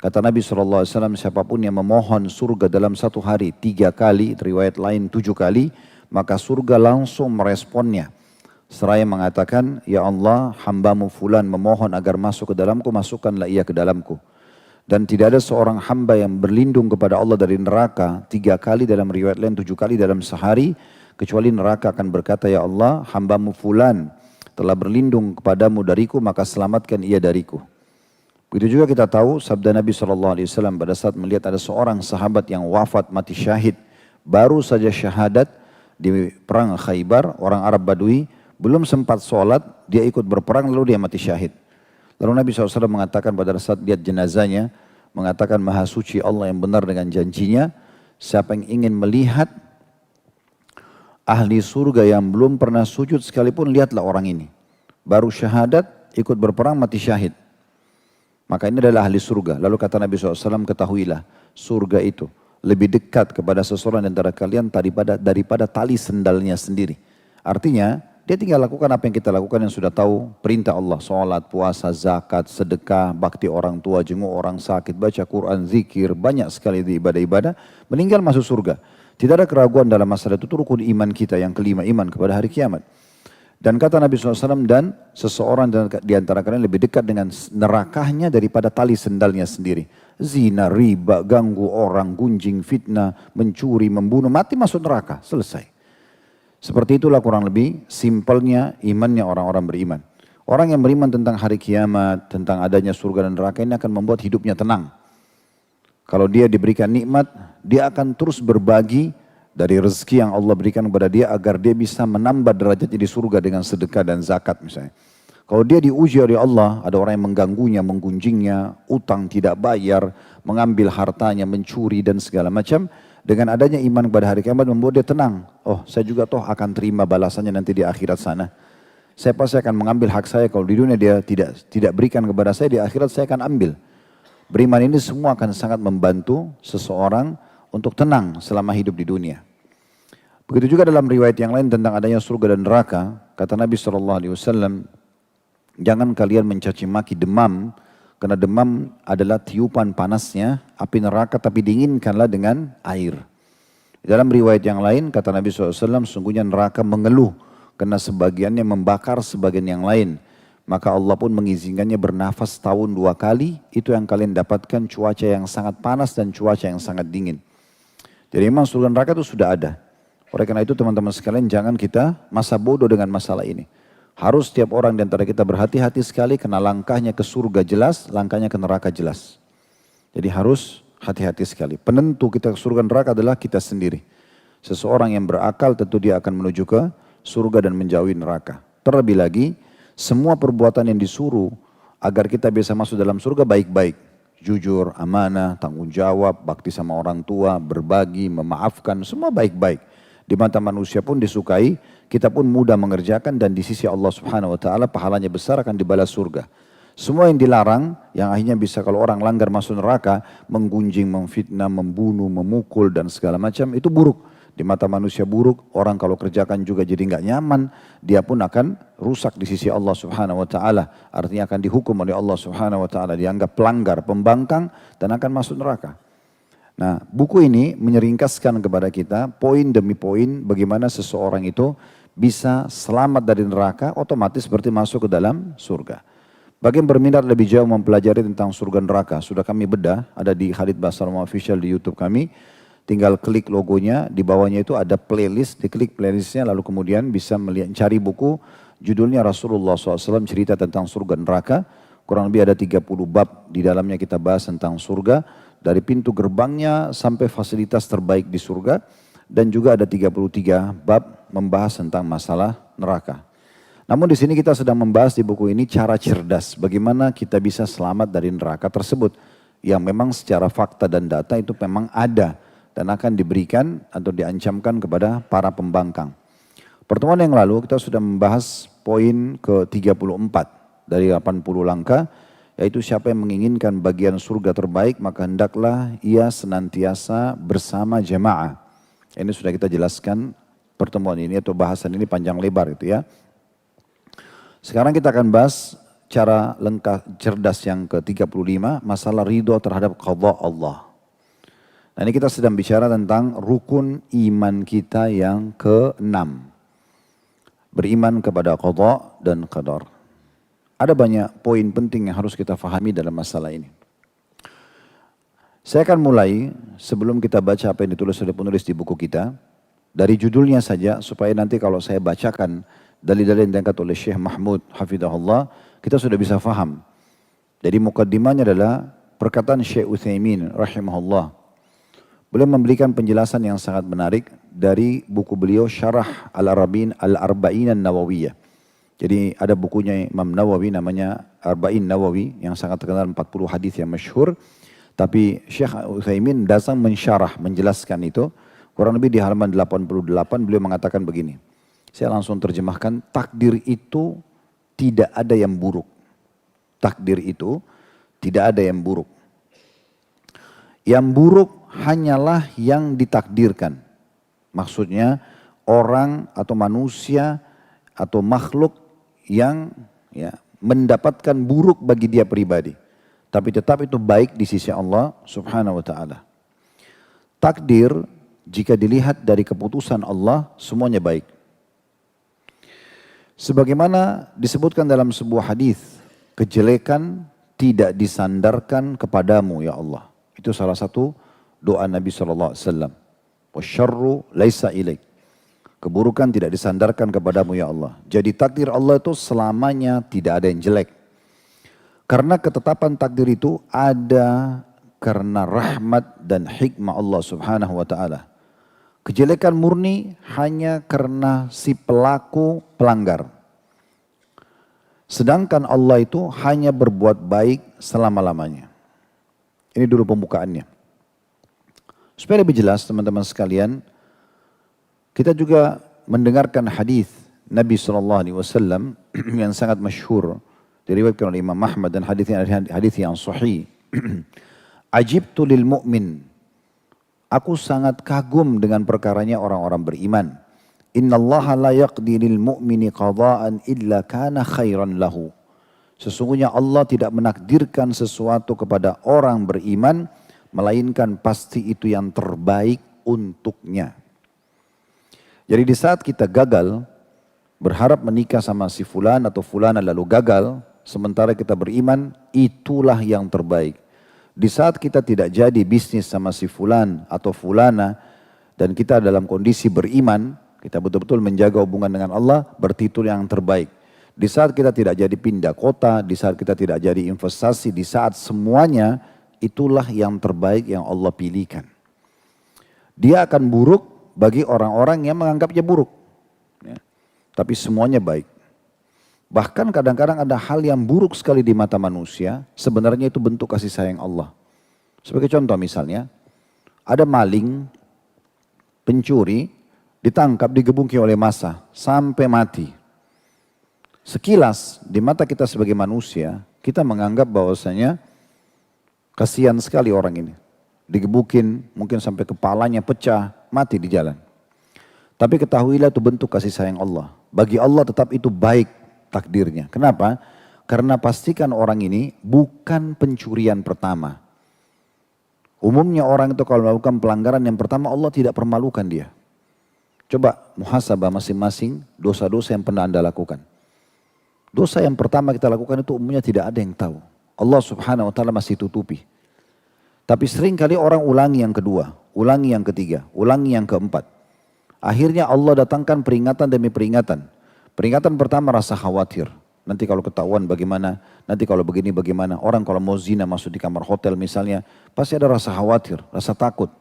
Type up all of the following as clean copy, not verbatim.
Kata Nabi SAW, siapapun yang memohon surga dalam satu hari 3 kali, riwayat lain 7 kali, maka surga langsung meresponnya. Seraya mengatakan, ya Allah, hambamu fulan memohon agar masuk ke dalamku, masukkanlah ia ke dalamku. Dan tidak ada seorang hamba yang berlindung kepada Allah dari neraka 3 kali, dalam riwayat lain 7 kali dalam sehari, kecuali neraka akan berkata, ya Allah, hambamu fulan telah berlindung kepadamu dariku, maka selamatkan ia dariku. Begitu juga kita tahu sabda Nabi SAW pada saat melihat ada seorang sahabat yang wafat mati syahid. Baru saja syahadat di perang Khaybar, orang Arab Badui, belum sempat sholat, dia ikut berperang lalu dia mati syahid. Lalu Nabi SAW mengatakan pada saat lihat jenazahnya, mengatakan maha suci Allah yang benar dengan janjinya, siapa yang ingin melihat ahli surga yang belum pernah sujud sekalipun, lihatlah orang ini. Baru syahadat, ikut berperang, mati syahid. Maka ini adalah ahli surga. Lalu kata Nabi SAW, ketahuilah surga itu lebih dekat kepada seseorang antara kalian daripada tali sendalnya sendiri. Artinya dia tinggal lakukan apa yang kita lakukan yang sudah tahu perintah Allah. Sholat, puasa, zakat, sedekah, bakti orang tua, jenguk orang sakit, baca Quran, zikir, banyak sekali di ibadah-ibadah. Meninggal masuk surga. Tidak ada keraguan dalam masalah itu rukun iman kita yang kelima, iman kepada hari kiamat. Dan kata Nabi SAW, dan seseorang di antara kalian lebih dekat dengan nerakanya daripada tali sendalnya sendiri. Zina, riba, ganggu orang, gunjing, fitnah, mencuri, membunuh, mati masuk neraka, selesai. Seperti itulah kurang lebih simpelnya imannya orang-orang beriman. Orang yang beriman tentang hari kiamat, tentang adanya surga dan neraka ini akan membuat hidupnya tenang. Kalau dia diberikan nikmat, dia akan terus berbagi dari rezeki yang Allah berikan kepada dia agar dia bisa menambah derajatnya di surga dengan sedekah dan zakat misalnya. Kalau dia diuji oleh Allah, ada orang yang mengganggunya, menggunjingnya, utang tidak bayar, mengambil hartanya, mencuri dan segala macam. Dengan adanya iman kepada hari kiamat membuat dia tenang. Oh, saya juga toh akan terima balasannya nanti di akhirat sana. Saya pasti akan mengambil hak saya, kalau di dunia dia tidak berikan kepada saya, di akhirat saya akan ambil. Beriman ini semua akan sangat membantu seseorang untuk tenang selama hidup di dunia. Begitu juga dalam riwayat yang lain tentang adanya surga dan neraka, kata Nabi SAW, jangan kalian mencaci maki demam, karena demam adalah tiupan panasnya api neraka, tapi dinginkanlah dengan air. Dalam riwayat yang lain, kata Nabi SAW, sungguhnya neraka mengeluh, karena sebagiannya membakar sebagian yang lain. Maka Allah pun mengizinkannya bernafas tahun 2 kali, itu yang kalian dapatkan cuaca yang sangat panas dan cuaca yang sangat dingin. Jadi memang surga neraka itu sudah ada. Oleh karena itu teman-teman sekalian, jangan kita masa bodoh dengan masalah ini. Harus setiap orang di antara kita berhati-hati sekali, karena langkahnya ke surga jelas, langkahnya ke neraka jelas. Jadi harus hati-hati sekali. Penentu kita ke surga neraka adalah kita sendiri. Seseorang yang berakal tentu dia akan menuju ke surga dan menjauhi neraka. Terlebih lagi, semua perbuatan yang disuruh agar kita bisa masuk dalam surga baik-baik. Jujur, amanah, tanggung jawab, bakti sama orang tua, berbagi, memaafkan, semua baik-baik. Di mata manusia pun disukai, kita pun mudah mengerjakan, dan di sisi Allah Subhanahu Wa Taala pahalanya besar, akan dibalas surga. Semua yang dilarang, yang akhirnya bisa kalau orang langgar masuk neraka, menggunjing, memfitnah, membunuh, memukul dan segala macam, itu buruk. Di mata manusia buruk, orang kalau kerjakan juga jadi nggak nyaman, dia pun akan rusak di sisi Allah Subhanahu Wa Taala. Artinya akan dihukum oleh Allah Subhanahu Wa Taala, dianggap pelanggar, pembangkang, dan akan masuk neraka. Nah, buku ini menyeringkaskan kepada kita poin demi poin bagaimana seseorang itu bisa selamat dari neraka, otomatis seperti masuk ke dalam surga. Bagi yang berminat lebih jauh mempelajari tentang surga neraka, sudah kami bedah, ada di Khalid Basarma Official di YouTube kami. Tinggal klik logonya, di bawahnya itu ada playlist, diklik playlistnya lalu kemudian bisa cari buku, judulnya Rasulullah SAW cerita tentang surga neraka. Kurang lebih ada 30 bab di dalamnya kita bahas tentang surga, dari pintu gerbangnya sampai fasilitas terbaik di surga, dan juga ada 33 bab membahas tentang masalah neraka. Namun di sini kita sedang membahas di buku ini cara cerdas, bagaimana kita bisa selamat dari neraka tersebut, yang memang secara fakta dan data itu memang ada, dan akan diberikan atau diancamkan kepada para pembangkang. Pertemuan yang lalu kita sudah membahas poin ke-34 dari 80 langkah, yaitu siapa yang menginginkan bagian surga terbaik, maka hendaklah ia senantiasa bersama jamaah. Ini sudah kita jelaskan pertemuan ini atau bahasan ini panjang lebar itu ya. Sekarang kita akan bahas cara lengkap cerdas yang ke-35, masalah ridho terhadap qadha Allah. Nah ini kita sedang bicara tentang rukun iman kita yang ke-6. Beriman kepada qadha dan qadar. Ada banyak poin penting yang harus kita fahami dalam masalah ini. Saya akan mulai sebelum kita baca apa yang ditulis oleh penulis di buku kita. Dari judulnya saja supaya nanti kalau saya bacakan dalil-dalil yang diangkat oleh Syekh Mahmud Hafidahullah, kita sudah bisa faham. Jadi mukaddimahnya adalah perkataan Syekh Utsaimin rahimahullah. Beliau memberikan penjelasan yang sangat menarik dari buku beliau Syarah Al-Arba'in An-Nawawiyah. Jadi ada bukunya Imam Nawawi namanya Arba'in Nawawi yang sangat terkenal 40 hadis yang masyhur. Tapi Syekh Utsaimin datang mensyarah, menjelaskan itu. Kurang lebih di halaman 88 beliau mengatakan begini. Saya langsung terjemahkan, takdir itu tidak ada yang buruk. Takdir itu tidak ada yang buruk. Yang buruk hanyalah yang ditakdirkan. Maksudnya orang atau manusia atau makhluk yang mendapatkan buruk bagi dia pribadi. Tapi tetap itu baik di sisi Allah subhanahu wa ta'ala. Takdir jika dilihat dari keputusan Allah semuanya baik. Sebagaimana disebutkan dalam sebuah hadis, kejelekan tidak disandarkan kepadamu ya Allah. Itu salah satu doa Nabi SAW. Wasyarru laisa ilaik. Keburukan tidak disandarkan kepadamu ya Allah. Jadi takdir Allah itu selamanya tidak ada yang jelek. Karena ketetapan takdir itu ada karena rahmat dan hikmah Allah subhanahu wa ta'ala. Kejelekan murni hanya karena si pelaku pelanggar. Sedangkan Allah itu hanya berbuat baik selama-lamanya. Ini dulu pembukaannya. Supaya lebih jelas teman-teman sekalian, kita juga mendengarkan hadis Nabi SAW yang sangat masyhur diriwayatkan oleh Imam Ahmad dan hadis yang sahih. Ajibtu lil mu'min. Aku sangat kagum dengan perkaranya orang-orang beriman. Innallaha la yaqdi lil mu'mini qada'an illa kana khairan lahu. Sesungguhnya Allah tidak menakdirkan sesuatu kepada orang beriman, melainkan pasti itu yang terbaik untuknya. Jadi di saat kita gagal, berharap menikah sama si fulan atau fulana lalu gagal, sementara kita beriman, itulah yang terbaik. Di saat kita tidak jadi bisnis sama si fulan atau fulana dan kita dalam kondisi beriman, kita betul-betul menjaga hubungan dengan Allah, berarti itu yang terbaik. Di saat kita tidak jadi pindah kota, di saat kita tidak jadi investasi, di saat semuanya, itulah yang terbaik yang Allah pilihkan. Dia akan buruk bagi orang-orang yang menganggapnya buruk. Ya. Tapi semuanya baik. Bahkan kadang-kadang ada hal yang buruk sekali di mata manusia, sebenarnya itu bentuk kasih sayang Allah. Sebagai contoh misalnya, ada maling, pencuri, ditangkap, digebuki oleh massa, sampai mati. Sekilas, di mata kita sebagai manusia, kita menganggap bahwasanya kasihan sekali orang ini. Digebukin, mungkin sampai kepalanya pecah, mati di jalan. Tapi ketahuilah itu bentuk kasih sayang Allah. Bagi Allah tetap itu baik takdirnya. Kenapa? Karena pastikan orang ini bukan pencurian pertama. Umumnya orang itu kalau melakukan pelanggaran yang pertama Allah tidak permalukan dia. Coba muhasabah masing-masing dosa-dosa yang pernah Anda lakukan. Dosa yang pertama kita lakukan itu umumnya tidak ada yang tahu. Allah subhanahu wa ta'ala masih tutupi. Tapi sering kali orang ulangi yang kedua, ulangi yang ketiga, ulangi yang keempat. Akhirnya Allah datangkan peringatan demi peringatan. Peringatan pertama rasa khawatir. Nanti kalau ketahuan bagaimana, nanti kalau begini bagaimana. Orang kalau mau zina masuk di kamar hotel misalnya, pasti ada rasa khawatir, rasa takut.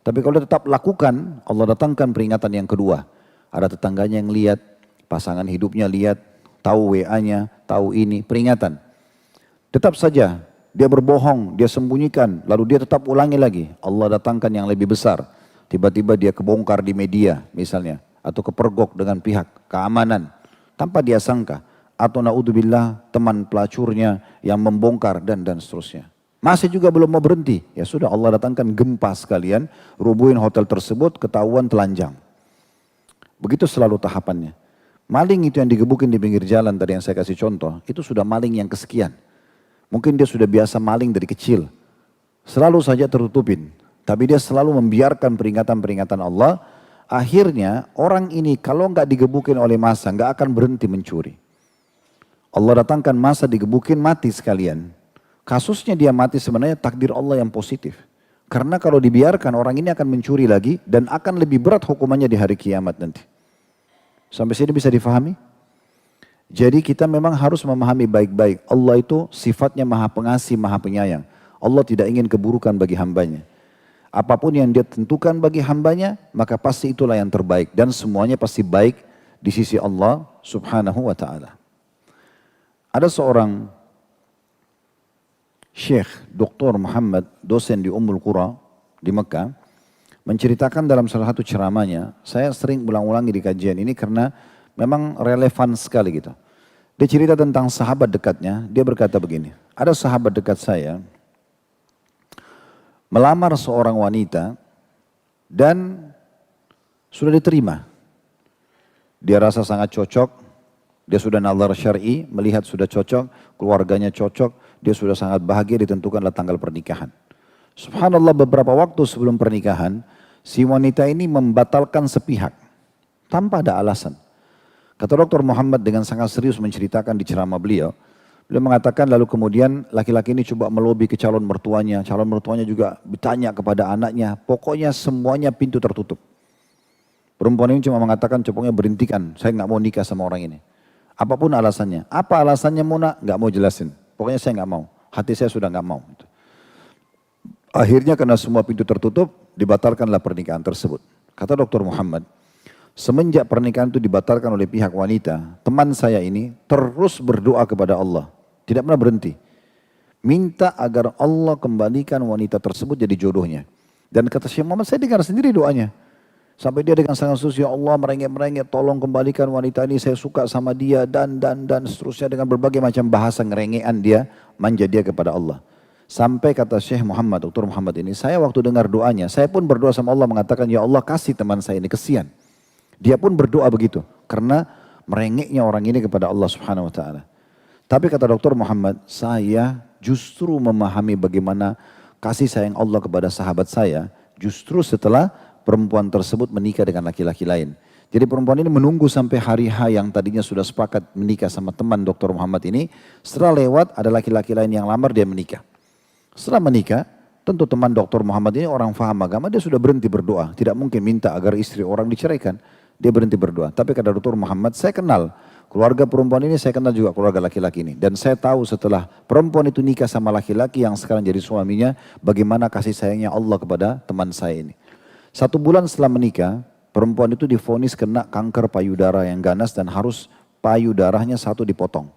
Tapi kalau dia tetap lakukan, Allah datangkan peringatan yang kedua. Ada tetangganya yang lihat, pasangan hidupnya lihat, tahu WA-nya, tahu ini, peringatan. Tetap saja, dia berbohong, dia sembunyikan, lalu dia tetap ulangi lagi. Allah datangkan yang lebih besar. Tiba-tiba dia kebongkar di media misalnya, atau kepergok dengan pihak keamanan. Tanpa dia sangka, atau naudzubillah teman pelacurnya yang membongkar dan seterusnya. Masih juga belum mau berhenti, ya sudah Allah datangkan gempa sekalian, rubuhin hotel tersebut, ketahuan telanjang. Begitu selalu tahapannya. Maling itu yang digebukin di pinggir jalan tadi yang saya kasih contoh, itu sudah maling yang kesekian. Mungkin dia sudah biasa maling dari kecil. Selalu saja tertutupin. Tapi dia selalu membiarkan peringatan-peringatan Allah. Akhirnya orang ini kalau nggak digebukin oleh masa, nggak akan berhenti mencuri. Allah datangkan masa digebukin, mati sekalian. Kasusnya dia mati sebenarnya takdir Allah yang positif. Karena kalau dibiarkan orang ini akan mencuri lagi dan akan lebih berat hukumannya di hari kiamat nanti. Sampai sini bisa difahami? Jadi kita memang harus memahami baik-baik. Allah itu sifatnya maha pengasih, maha penyayang. Allah tidak ingin keburukan bagi hambanya. Apapun yang dia tentukan bagi hambanya, maka pasti itulah yang terbaik. Dan semuanya pasti baik di sisi Allah subhanahu wa ta'ala. Ada seorang Syekh Dr. Muhammad, dosen di Ummul Qura di Mekah, menceritakan dalam salah satu ceramahnya, saya sering ulang-ulangi di kajian ini karena memang relevan sekali gitu. Dia cerita tentang sahabat dekatnya, dia berkata begini, ada sahabat dekat saya melamar seorang wanita dan sudah diterima. Dia rasa sangat cocok, dia sudah nazar syar'i, melihat sudah cocok, keluarganya cocok, dia sudah sangat bahagia, ditentukanlah tanggal pernikahan. Subhanallah, beberapa waktu sebelum pernikahan, si wanita ini membatalkan sepihak tanpa ada alasan. Kata Dr. Muhammad dengan sangat serius menceritakan di ceramah beliau, beliau mengatakan lalu kemudian laki-laki ini coba melobi ke calon mertuanya juga bertanya kepada anaknya, pokoknya semuanya pintu tertutup. Perempuan ini cuma mengatakan, pokoknya berhentikan, saya nggak mau nikah sama orang ini. Apapun alasannya, apa alasannya Muna? Nggak mau jelasin, pokoknya saya nggak mau, hati saya sudah nggak mau. Akhirnya karena semua pintu tertutup, dibatalkanlah pernikahan tersebut. Kata Dr. Muhammad, semenjak pernikahan itu dibatalkan oleh pihak wanita, teman saya ini terus berdoa kepada Allah. Tidak pernah berhenti. Minta agar Allah kembalikan wanita tersebut jadi jodohnya. Dan kata Syekh Muhammad, saya dengar sendiri doanya. Sampai dia dengan sangat serius, ya Allah merengek-merengek, tolong kembalikan wanita ini, saya suka sama dia, dan seterusnya dengan berbagai macam bahasa ngerengean dia, manja dia kepada Allah. Sampai kata Syekh Muhammad, Dr. Muhammad ini, saya waktu dengar doanya, saya pun berdoa sama Allah mengatakan, ya Allah kasih teman saya ini, kesian. Dia pun berdoa begitu, karena merengeknya orang ini kepada Allah subhanahu wa ta'ala. Tapi kata Dr. Muhammad, saya justru memahami bagaimana kasih sayang Allah kepada sahabat saya, justru setelah perempuan tersebut menikah dengan laki-laki lain. Jadi perempuan ini menunggu sampai hari H yang tadinya sudah sepakat menikah sama teman Dr. Muhammad ini, setelah lewat ada laki-laki lain yang lamar, dia menikah. Setelah menikah, tentu teman Dr. Muhammad ini orang faham agama, dia sudah berhenti berdoa. Tidak mungkin minta agar istri orang diceraikan. Dia berhenti berdoa. Tapi kata Dr. Muhammad, saya kenal keluarga perempuan ini, saya kenal juga keluarga laki-laki ini. Dan saya tahu setelah perempuan itu nikah sama laki-laki yang sekarang jadi suaminya, bagaimana kasih sayangnya Allah kepada teman saya ini. 1 bulan setelah menikah, perempuan itu divonis kena kanker payudara yang ganas dan harus payudaranya 1 dipotong.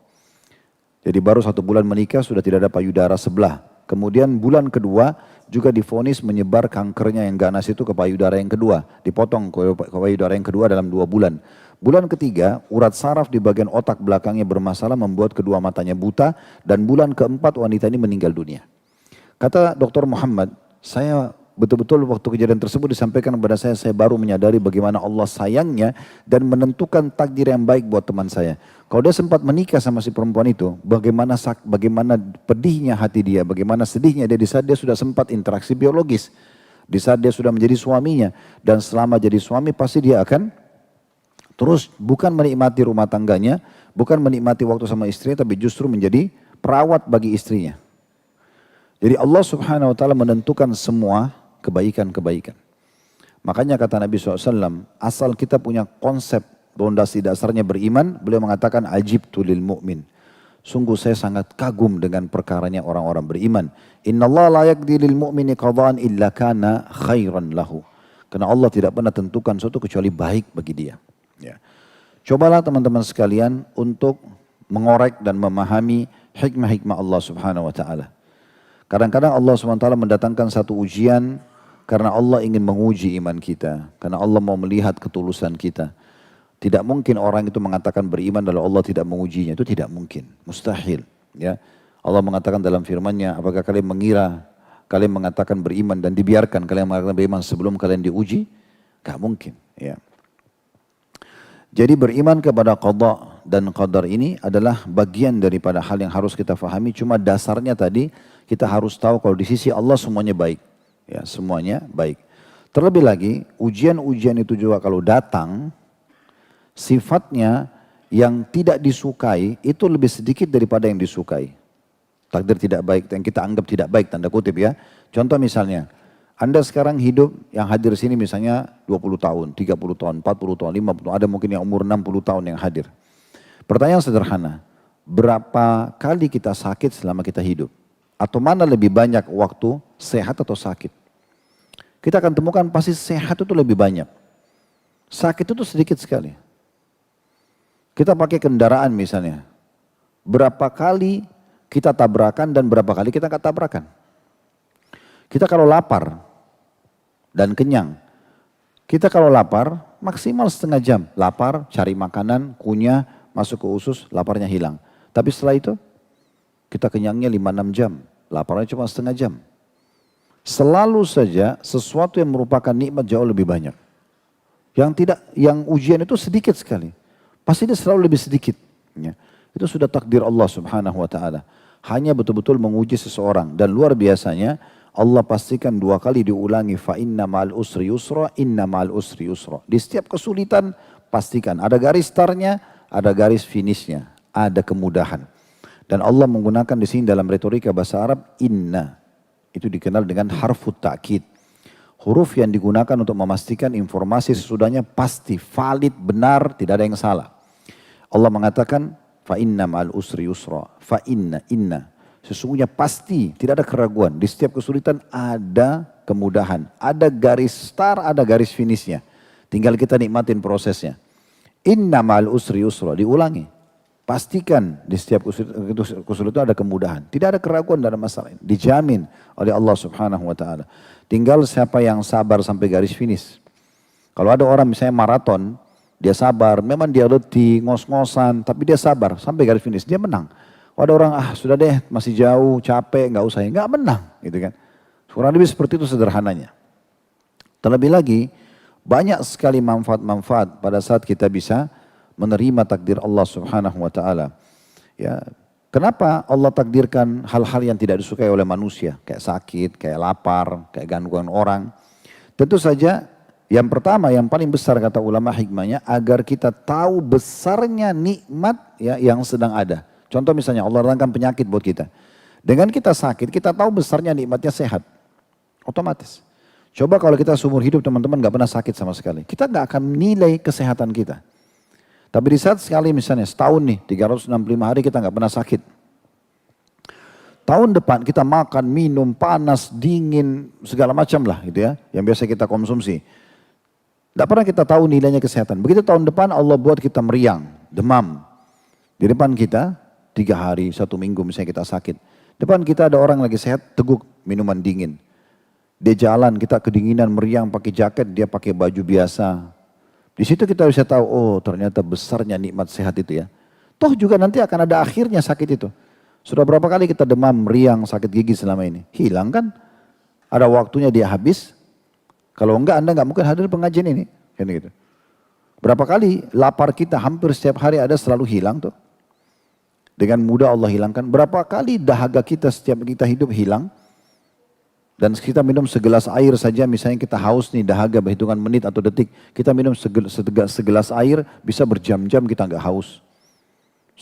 Jadi baru 1 bulan menikah sudah tidak ada payudara sebelah. Kemudian bulan kedua juga divonis menyebar kankernya yang ganas itu ke payudara yang kedua. Dipotong ke payudara yang kedua dalam 2 bulan. Bulan ketiga, urat saraf di bagian otak belakangnya bermasalah membuat kedua matanya buta. Dan bulan keempat wanita ini meninggal dunia. Kata Dr. Muhammad, saya betul-betul waktu kejadian tersebut disampaikan kepada saya baru menyadari bagaimana Allah sayangnya dan menentukan takdir yang baik buat teman saya. Kalau dia sempat menikah sama si perempuan itu, bagaimana pedihnya hati dia, bagaimana sedihnya dia di saat dia sudah sempat interaksi biologis. Di saat dia sudah menjadi suaminya. Dan selama jadi suami pasti dia akan terus bukan menikmati rumah tangganya, bukan menikmati waktu sama istrinya, tapi justru menjadi perawat bagi istrinya. Jadi Allah subhanahu wa ta'ala menentukan semua kebaikan-kebaikan. Makanya kata Nabi SAW, asal kita punya konsep fondasi dasarnya beriman, beliau mengatakan ajibtu lil mu'min. Sungguh saya sangat kagum dengan perkaranya orang-orang beriman. Innallaha la yaqdi lil mu'mini qadaan illa kana khairan lahu. Karena Allah tidak pernah tentukan sesuatu kecuali baik bagi dia. Ya. Cobalah teman-teman sekalian untuk mengorek dan memahami hikmah-hikmah Allah subhanahu wa ta'ala. Kadang-kadang Allah SWT mendatangkan satu ujian karena Allah ingin menguji iman kita. Karena Allah mau melihat ketulusan kita. Tidak mungkin orang itu mengatakan beriman lalu Allah tidak mengujinya. Itu tidak mungkin. Mustahil. Ya. Allah mengatakan dalam firman-Nya, apakah kalian mengira kalian mengatakan beriman dan dibiarkan kalian mengatakan beriman sebelum kalian diuji? Gak mungkin. Ya. Jadi beriman kepada qada dan qadar ini adalah bagian daripada hal yang harus kita fahami. Cuma dasarnya tadi kita harus tahu kalau di sisi Allah semuanya baik. Ya, semuanya baik. Terlebih lagi ujian-ujian itu juga kalau datang sifatnya yang tidak disukai itu lebih sedikit daripada yang disukai. Takdir tidak baik yang kita anggap tidak baik tanda kutip ya. Contoh misalnya Anda sekarang hidup yang hadir sini misalnya 20 tahun, 30 tahun, 40 tahun, 50 tahun, ada mungkin yang umur 60 tahun yang hadir. Pertanyaan sederhana, berapa kali kita sakit selama kita hidup? Atau mana lebih banyak waktu sehat atau sakit? Kita akan temukan pasti sehat itu lebih banyak. Sakit itu sedikit sekali. Kita pakai kendaraan misalnya, berapa kali kita tabrakan dan berapa kali kita nggak tabrakan? Kita kalau lapar dan kenyang, kita kalau lapar maksimal setengah jam. Lapar, cari makanan, kunyah, masuk ke usus, laparnya hilang. Tapi setelah itu kita kenyangnya 5-6 jam, laparnya cuma setengah jam. Selalu saja sesuatu yang merupakan nikmat jauh lebih banyak. Yang ujian itu sedikit sekali. Pasti dia selalu lebih sedikit. Ya. Itu sudah takdir Allah subhanahu wa ta'ala. Hanya betul-betul menguji seseorang. Dan luar biasanya Allah pastikan 2 kali diulangi. Fa inna ma'al usri yusra, inna ma'al usri yusra. Di setiap kesulitan pastikan. Ada garis startnya, ada garis finishnya. Ada kemudahan. Dan Allah menggunakan di sini dalam retorika bahasa Arab inna. Itu dikenal dengan harfut ta'kid. Huruf yang digunakan untuk memastikan informasi sesudahnya pasti, valid, benar, tidak ada yang salah. Allah mengatakan fa inna ma'al usri yusra. Fa inna. Sesungguhnya pasti, tidak ada keraguan. Di setiap kesulitan ada kemudahan. Ada garis start, ada garis finishnya. Tinggal kita nikmatin prosesnya. Inna ma'al usri yusra. Diulangi. Pastikan di setiap kesulitan ada kemudahan. Tidak ada keraguan dalam masalah ini. Dijamin oleh Allah subhanahu wa ta'ala. Tinggal siapa yang sabar sampai garis finish. Kalau ada orang misalnya maraton, dia sabar. Memang dia letih, ngos-ngosan. Tapi dia sabar sampai garis finish. Dia menang. Ada orang, sudah deh masih jauh, capek, nggak usah, nggak menang, gitu kan. Kurang lebih seperti itu sederhananya. Terlebih lagi, banyak sekali manfaat-manfaat pada saat kita bisa menerima takdir Allah subhanahu wa ta'ala. Ya, kenapa Allah takdirkan hal-hal yang tidak disukai oleh manusia, kayak sakit, kayak lapar, kayak gangguan orang. Tentu saja, yang pertama, yang paling besar kata ulama hikmahnya, agar kita tahu besarnya nikmat ya, yang sedang ada. Contoh misalnya Allah datangkan penyakit buat kita. Dengan kita sakit, kita tahu besarnya nikmatnya sehat. Otomatis. Coba kalau kita seumur hidup teman-teman gak pernah sakit sama sekali. Kita gak akan menilai kesehatan kita. Tapi di saat sekali misalnya setahun nih, 365 hari kita gak pernah sakit. Tahun depan kita makan, minum, panas, dingin, segala macam lah gitu ya. Yang biasa kita konsumsi. Gak pernah kita tahu nilainya kesehatan. Begitu tahun depan Allah buat kita meriang, demam. Di depan kita, 3 hari, 1 minggu misalnya kita sakit. Depan kita ada orang lagi sehat, teguk minuman dingin. Dia jalan, kita kedinginan, meriang, pakai jaket, dia pakai baju biasa. Di situ kita bisa tahu, oh ternyata besarnya nikmat sehat itu ya. Toh juga nanti akan ada akhirnya sakit itu. Sudah berapa kali kita demam, meriang, sakit gigi selama ini? Hilang kan? Ada waktunya dia habis. Kalau enggak Anda enggak mungkin hadir pengajian ini. Kan gitu. Berapa kali lapar kita hampir setiap hari ada selalu hilang tuh. Dengan mudah Allah hilangkan. Berapa kali dahaga kita setiap kita hidup hilang. Dan kita minum segelas air saja, misalnya kita haus nih dahaga berhitungan menit atau detik. Kita minum segelas air bisa berjam-jam kita nggak haus.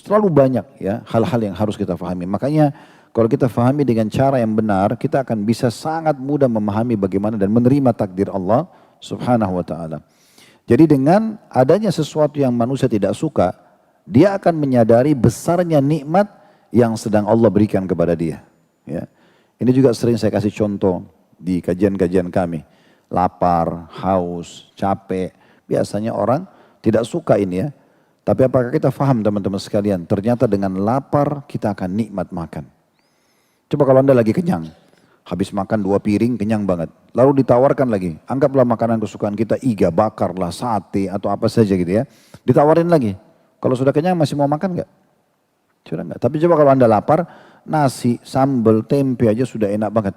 Terlalu banyak ya hal-hal yang harus kita pahami. Makanya kalau kita pahami dengan cara yang benar, kita akan bisa sangat mudah memahami bagaimana dan menerima takdir Allah subhanahu wa ta'ala. Jadi dengan adanya sesuatu yang manusia tidak suka, dia akan menyadari besarnya nikmat yang sedang Allah berikan kepada dia. Ya. Ini juga sering saya kasih contoh di kajian-kajian kami. Lapar, haus, capek. Biasanya orang tidak suka ini ya. Tapi apakah kita paham teman-teman sekalian? Ternyata dengan lapar kita akan nikmat makan. Coba kalau Anda lagi kenyang. Habis makan 2 piring kenyang banget. Lalu ditawarkan lagi. Anggaplah makanan kesukaan kita iga bakar lah, sate atau apa saja gitu ya. Ditawarin lagi. Kalau sudah kenyang masih mau makan enggak? Sudah enggak. Tapi coba kalau Anda lapar, nasi, sambal, tempe aja sudah enak banget.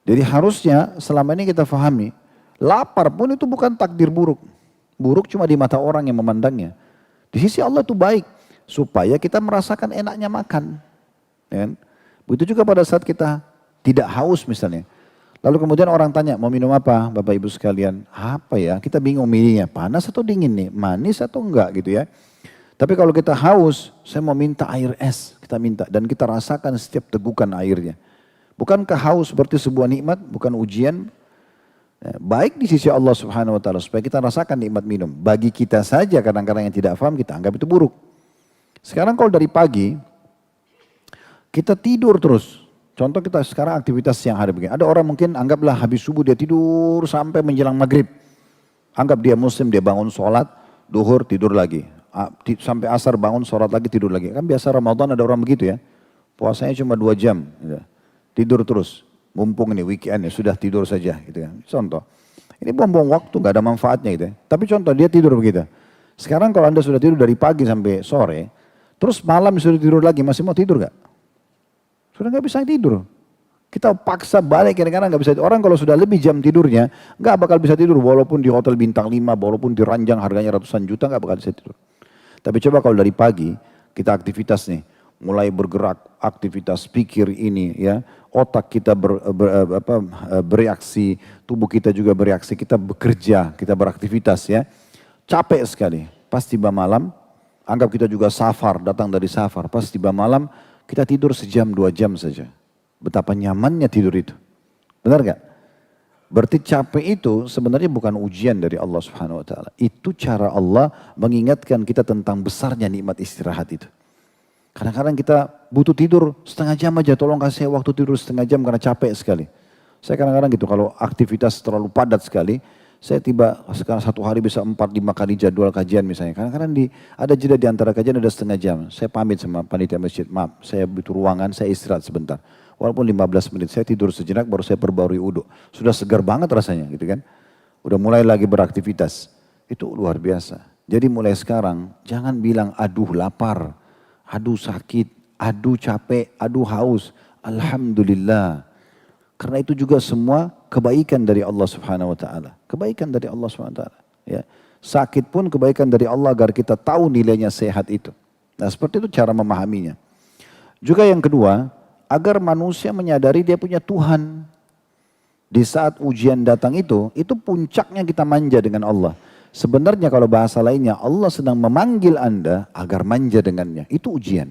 Jadi harusnya selama ini kita pahami, lapar pun itu bukan takdir buruk. Buruk cuma di mata orang yang memandangnya. Di sisi Allah itu baik, supaya kita merasakan enaknya makan. Ya kan? Begitu juga pada saat kita tidak haus misalnya. Lalu kemudian orang tanya, mau minum apa Bapak Ibu sekalian? Apa ya? Kita bingung milihnya, panas atau dingin nih? Manis atau enggak gitu ya. Tapi kalau kita haus, saya mau minta air es. Kita minta dan kita rasakan setiap tegukan airnya. Bukankah haus seperti sebuah nikmat, bukan ujian? Baik di sisi Allah Subhanahu wa taala supaya kita rasakan nikmat minum. Bagi kita saja kadang-kadang yang tidak paham kita anggap itu buruk. Sekarang kalau dari pagi kita tidur terus. Contoh kita sekarang aktivitas siang hari begini. Ada orang mungkin anggaplah habis subuh dia tidur sampai menjelang maghrib. Anggap dia muslim, dia bangun sholat, duhur tidur lagi. Sampai asar bangun sholat lagi tidur lagi. Kan biasa Ramadan ada orang begitu ya. Puasanya cuma 2 jam. Gitu. Tidur terus. Mumpung ini weekend ya sudah tidur saja gitu kan. Contoh. Ini buang-buang waktu gak ada manfaatnya gitu ya. Tapi contoh dia tidur begitu. Sekarang kalau Anda sudah tidur dari pagi sampai sore, terus malam sudah tidur lagi, masih mau tidur gak? Sudah gak bisa tidur. Kita paksa balik kadang-kadang gak bisa. Orang kalau sudah lebih jam tidurnya, gak bakal bisa tidur. Walaupun di hotel bintang 5, walaupun di ranjang harganya ratusan juta gak bakal bisa tidur. Tapi coba kalau dari pagi kita aktivitas nih. Mulai bergerak, aktivitas pikir ini ya, otak kita bereaksi, tubuh kita juga bereaksi, kita bekerja, kita beraktivitas ya. Capek sekali, pas tiba malam, anggap kita juga safar, datang dari safar, pas tiba malam kita tidur sejam 2 jam saja. Betapa nyamannya tidur itu, benar gak? Berarti capek itu sebenarnya bukan ujian dari Allah Subhanahu Wa Taala. Itu cara Allah mengingatkan kita tentang besarnya nikmat istirahat itu. Kadang-kadang kita butuh tidur setengah jam aja, tolong kasih saya waktu tidur setengah jam karena capek sekali. Saya kadang-kadang gitu, kalau aktivitas terlalu padat sekali, saya tiba sekarang satu hari bisa 4-5 kali jadwal kajian misalnya. Kadang-kadang ada jeda di antara kajian ada setengah jam. Saya pamit sama panitia masjid, maaf saya butuh ruangan, saya istirahat sebentar. Walaupun 15 menit, saya tidur sejenak baru saya perbarui uduk. Sudah segar banget rasanya gitu kan. Udah mulai lagi beraktivitas. Itu luar biasa. Jadi mulai sekarang jangan bilang aduh lapar. Aduh sakit, aduh capek, aduh haus. Alhamdulillah. Karena itu juga semua kebaikan dari Allah Subhanahu Wa Taala. Kebaikan dari Allah Subhanahu Wa Taala. Ya. Sakit pun kebaikan dari Allah agar kita tahu nilainya sehat itu. Nah seperti itu cara memahaminya. Juga yang kedua, agar manusia menyadari dia punya Tuhan. Di saat ujian datang itu puncaknya kita manja dengan Allah. Sebenarnya kalau bahasa lainnya Allah sedang memanggil Anda agar manja dengannya. Itu ujian.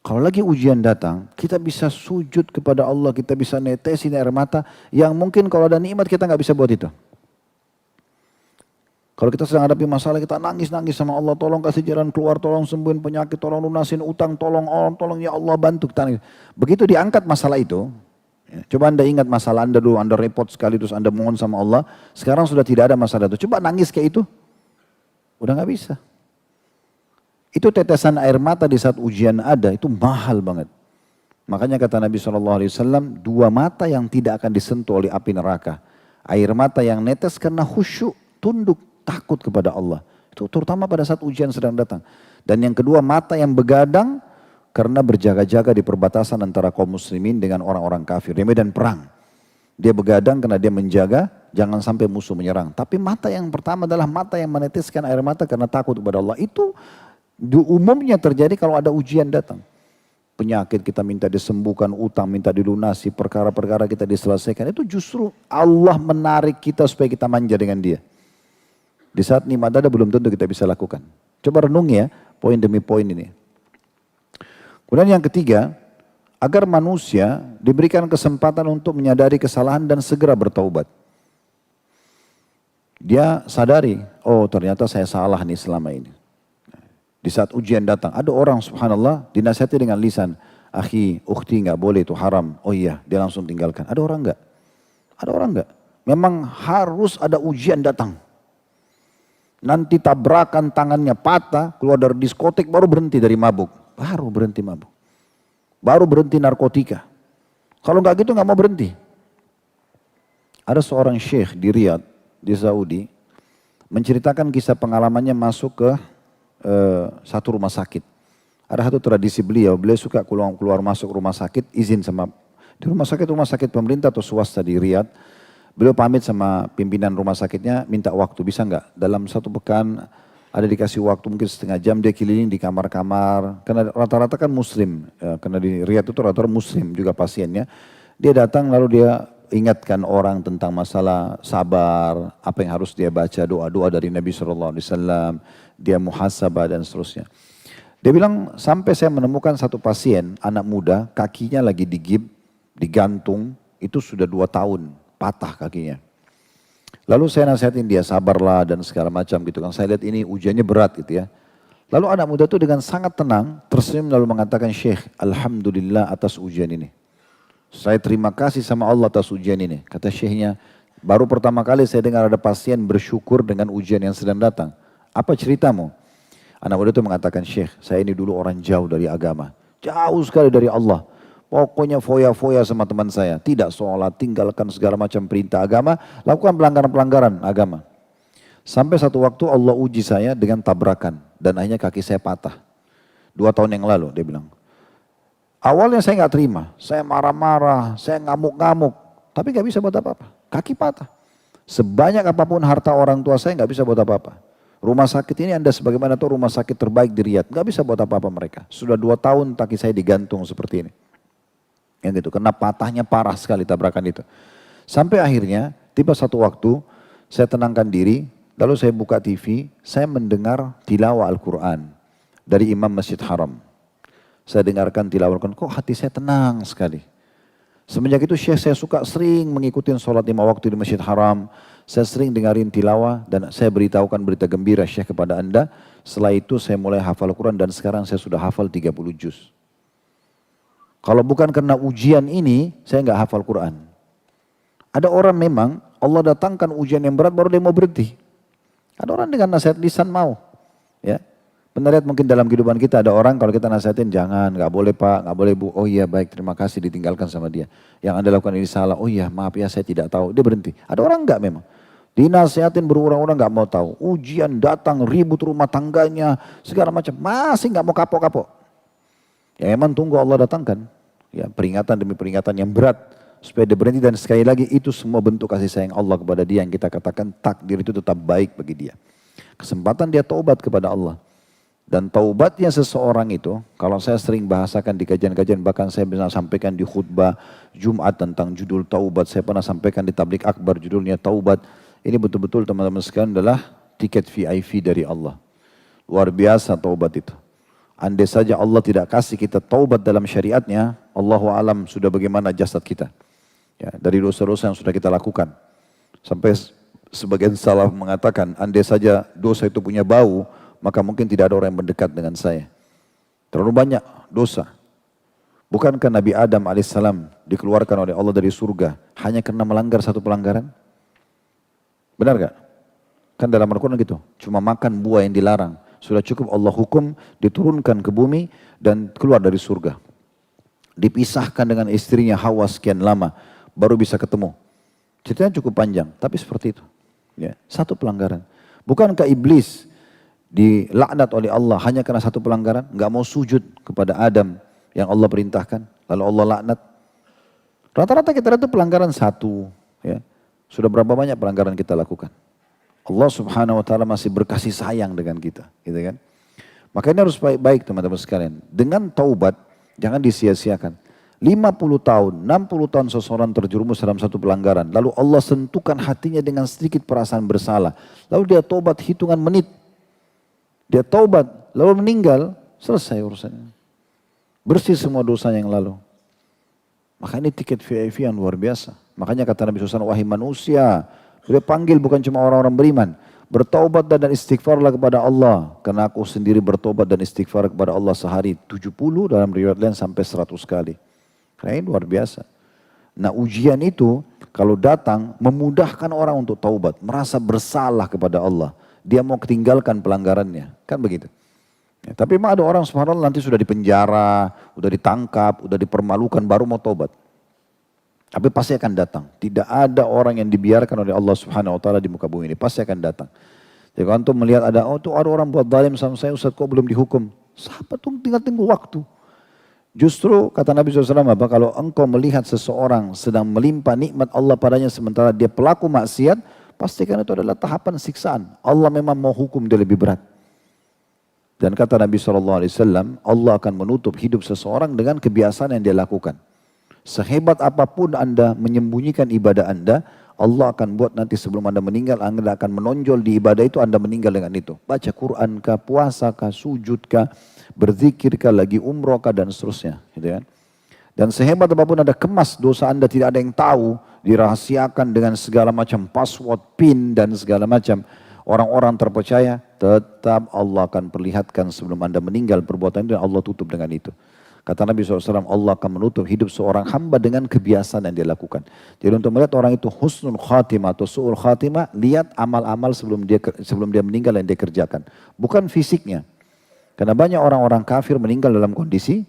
Kalau lagi ujian datang, kita bisa sujud kepada Allah, kita bisa netesin air mata yang mungkin kalau ada nikmat kita nggak bisa buat itu. Kalau kita sedang hadapi masalah, kita nangis-nangis sama Allah, tolong kasih jalan keluar, tolong sembuhin penyakit, tolong lunasin utang, tolong ya Allah bantu kita. Begitu diangkat masalah itu, coba Anda ingat masalah Anda dulu, Anda repot sekali terus Anda mohon sama Allah. Sekarang sudah tidak ada masalah itu. Coba nangis kayak itu. Udah gak bisa. Itu tetesan air mata di saat ujian ada, itu mahal banget. Makanya kata Nabi SAW, 2 mata yang tidak akan disentuh oleh api neraka. Air mata yang netes karena khusyuk, tunduk, takut kepada Allah. Itu terutama pada saat ujian sedang datang. Dan yang kedua, mata yang begadang, karena berjaga-jaga di perbatasan antara kaum muslimin dengan orang-orang kafir. Di medan perang. Dia begadang karena dia menjaga jangan sampai musuh menyerang. Tapi mata yang pertama adalah mata yang meneteskan air mata karena takut kepada Allah. Itu umumnya terjadi kalau ada ujian datang. Penyakit kita minta disembuhkan, utang minta dilunasi, perkara-perkara kita diselesaikan. Itu justru Allah menarik kita supaya kita manja dengan dia. Di saat nikmat ada belum tentu kita bisa lakukan. Coba renungi ya, poin demi poin ini. Kemudian yang ketiga, agar manusia diberikan kesempatan untuk menyadari kesalahan dan segera bertaubat. Dia sadari, oh ternyata saya salah nih selama ini. Di saat ujian datang, ada orang subhanallah dinasihati dengan lisan, akhi, ukhti nggak boleh itu haram. Oh iya, dia langsung tinggalkan. Ada orang nggak? Ada orang nggak? Memang harus ada ujian datang. Nanti tabrakan tangannya patah, keluar dari diskotik baru berhenti dari mabuk. Baru berhenti mabuk. Baru berhenti narkotika. Kalau nggak gitu nggak mau berhenti. Ada seorang syekh di Riyadh, di Saudi, menceritakan kisah pengalamannya masuk ke satu rumah sakit. Ada satu tradisi beliau suka keluar masuk rumah sakit, izin sama, di rumah sakit pemerintah atau swasta di Riyadh, Beliau pamit sama pimpinan rumah sakitnya, minta waktu, bisa nggak? Dalam 1 pekan ada dikasih waktu mungkin setengah jam, dia keliling di kamar-kamar. Karena rata-rata kan muslim, ya, karena di Riyadh itu rata-rata muslim juga pasiennya. Dia datang lalu dia ingatkan orang tentang masalah sabar, apa yang harus dia baca, doa-doa dari Nabi SAW, dia muhasabah dan seterusnya. Dia bilang sampai saya menemukan satu pasien, anak muda, kakinya lagi digantung, itu sudah 2 tahun. Patah kakinya. Lalu saya nasihatin dia sabarlah dan segala macam gitu kan. Saya lihat ini ujiannya berat gitu ya. Lalu anak muda itu dengan sangat tenang tersenyum lalu mengatakan, Syekh, Alhamdulillah atas ujian ini. Saya terima kasih sama Allah atas ujian ini. Kata syekhnya, baru pertama kali saya dengar ada pasien bersyukur dengan ujian yang sedang datang. Apa ceritamu? Anak muda itu mengatakan, Syekh, saya ini dulu orang jauh dari agama. Jauh sekali dari Allah. Pokoknya foya-foya sama teman saya. Tidak sholat, tinggalkan segala macam perintah agama, lakukan pelanggaran-pelanggaran agama. Sampai satu waktu Allah uji saya dengan tabrakan. Dan akhirnya kaki saya patah. 2 tahun yang lalu dia bilang. Awalnya saya nggak terima. Saya marah-marah, saya ngamuk-ngamuk. Tapi nggak bisa buat apa-apa. Kaki patah. Sebanyak apapun harta orang tua saya nggak bisa buat apa-apa. Rumah sakit ini Anda sebagaimana tahu rumah sakit terbaik di Riyadh. Nggak bisa buat apa-apa mereka. Sudah 2 tahun kaki saya digantung seperti ini. Yang gitu, karena patahnya parah sekali tabrakan itu. Sampai akhirnya, tiba satu waktu, saya tenangkan diri, lalu saya buka TV, saya mendengar tilawah Al-Quran dari Imam Masjid Haram. Saya dengarkan tilawah Al-Quran, kok hati saya tenang sekali. Semenjak itu saya suka sering mengikuti sholat 5 waktu di Masjid Haram. Saya sering dengarin tilawah dan saya beritahukan berita gembira Syekh kepada Anda. Setelah itu saya mulai hafal Al-Quran dan sekarang saya sudah hafal 30 juz. Kalau bukan karena ujian ini, saya nggak hafal Quran. Ada orang memang Allah datangkan ujian yang berat baru dia mau berhenti. Ada orang dengan nasihat lisan mau. Ya, pernah lihat mungkin dalam kehidupan kita ada orang kalau kita nasihatin jangan, nggak boleh pak, nggak boleh bu. Oh iya baik terima kasih ditinggalkan sama dia. Yang Anda lakukan ini salah. Oh iya maaf ya saya tidak tahu. Dia berhenti. Ada orang nggak memang. Dinasihatin berulang-ulang nggak mau tahu. Ujian datang ribut rumah tangganya segala macam masih nggak mau kapok-kapok. Ya memang tunggu Allah datangkan. Ya, peringatan demi peringatan yang berat supaya dia berhenti dan sekali lagi itu semua bentuk kasih sayang Allah kepada dia yang kita katakan takdir itu tetap baik bagi dia. Kesempatan dia taubat kepada Allah. Dan taubatnya seseorang itu, kalau saya sering bahasakan di kajian-kajian, bahkan saya bisa sampaikan di khutbah Jumat tentang judul taubat, saya pernah sampaikan di tablik akbar judulnya taubat. Ini betul-betul teman-teman sekalian adalah tiket VIP dari Allah. Luar biasa taubat itu. Andai saja Allah tidak kasih kita taubat dalam syariatnya, Allahu alam sudah bagaimana jasad kita. Ya, dari dosa-dosa yang sudah kita lakukan. Sampai sebagian salaf mengatakan, andai saja dosa itu punya bau, maka mungkin tidak ada orang yang mendekat dengan saya. Terlalu banyak dosa. Bukankah Nabi Adam alaihissalam dikeluarkan oleh Allah dari surga hanya karena melanggar satu pelanggaran? Benar gak? Kan dalam Al-Quran gitu, cuma makan buah yang dilarang. Sudah cukup Allah hukum, diturunkan ke bumi dan keluar dari surga. Dipisahkan dengan istrinya Hawa sekian lama, baru bisa ketemu. Ceritanya cukup panjang, tapi seperti itu. Ya, satu pelanggaran. Bukankah iblis dilaknat oleh Allah hanya karena satu pelanggaran? Nggak mau sujud kepada Adam yang Allah perintahkan, lalu Allah laknat. Rata-rata kita lihat itu pelanggaran satu. Ya. Sudah berapa banyak pelanggaran kita lakukan? Allah subhanahu wa ta'ala masih berkasih sayang dengan kita. Gitu kan? Makanya harus baik-baik teman-teman sekalian. Dengan taubat, jangan disia-siakan. 50 tahun, 60 tahun seseorang terjerumus dalam satu pelanggaran. Lalu Allah sentuhkan hatinya dengan sedikit perasaan bersalah. Lalu dia taubat hitungan menit. Dia taubat, lalu meninggal, selesai urusannya. Bersih semua dosa yang lalu. Maka ini tiket VIP yang luar biasa. Makanya kata Nabi SAW, wahai manusia, beliau panggil bukan cuma orang-orang beriman. Bertaubat dan istighfarlah kepada Allah. Karena aku sendiri bertaubat dan istighfar kepada Allah sehari 70, dalam riwayat lain sampai 100 kali. Karena ini luar biasa. Nah ujian itu kalau datang memudahkan orang untuk taubat. Merasa bersalah kepada Allah. Dia mau tinggalkan pelanggarannya. Kan begitu. Ya, tapi memang ada orang subhanallah nanti sudah dipenjara, sudah ditangkap, sudah dipermalukan baru mau taubat. Tapi pasti akan datang. Tidak ada orang yang dibiarkan oleh Allah subhanahu wa ta'ala di muka bumi ini. Pasti akan datang. Jadi kalau antum melihat ada, oh tuh ada orang buat zalim sama saya, Ustaz kok belum dihukum. Sahabat tuh tinggal tunggu waktu. Justru kata Nabi SAW apa? Kalau engkau melihat seseorang sedang melimpah nikmat Allah padanya sementara dia pelaku maksiat, pastikan itu adalah tahapan siksaan. Allah memang mau hukum dia lebih berat. Dan kata Nabi SAW, Allah akan menutup hidup seseorang dengan kebiasaan yang dia lakukan. Sehebat apapun Anda menyembunyikan ibadah Anda, Allah akan buat nanti sebelum Anda meninggal, Anda akan menonjol di ibadah itu, Anda meninggal dengan itu. Baca Quran kah, puasa kah, sujud kah, berzikir kah, lagi umroh kah, dan seterusnya. Gitu kan? Dan sehebat apapun Anda kemas dosa Anda, tidak ada yang tahu, dirahasiakan dengan segala macam password, PIN, dan segala macam. Orang-orang terpercaya, tetap Allah akan perlihatkan sebelum Anda meninggal perbuatan itu, dan Allah tutup dengan itu. Kata Nabi SAW, Allah akan menutup hidup seorang hamba dengan kebiasaan yang dia lakukan. Jadi untuk melihat orang itu husnul khatimah atau su'ul khatimah, lihat amal-amal sebelum dia meninggal yang dia kerjakan. Bukan fisiknya. Karena banyak orang-orang kafir meninggal dalam kondisi,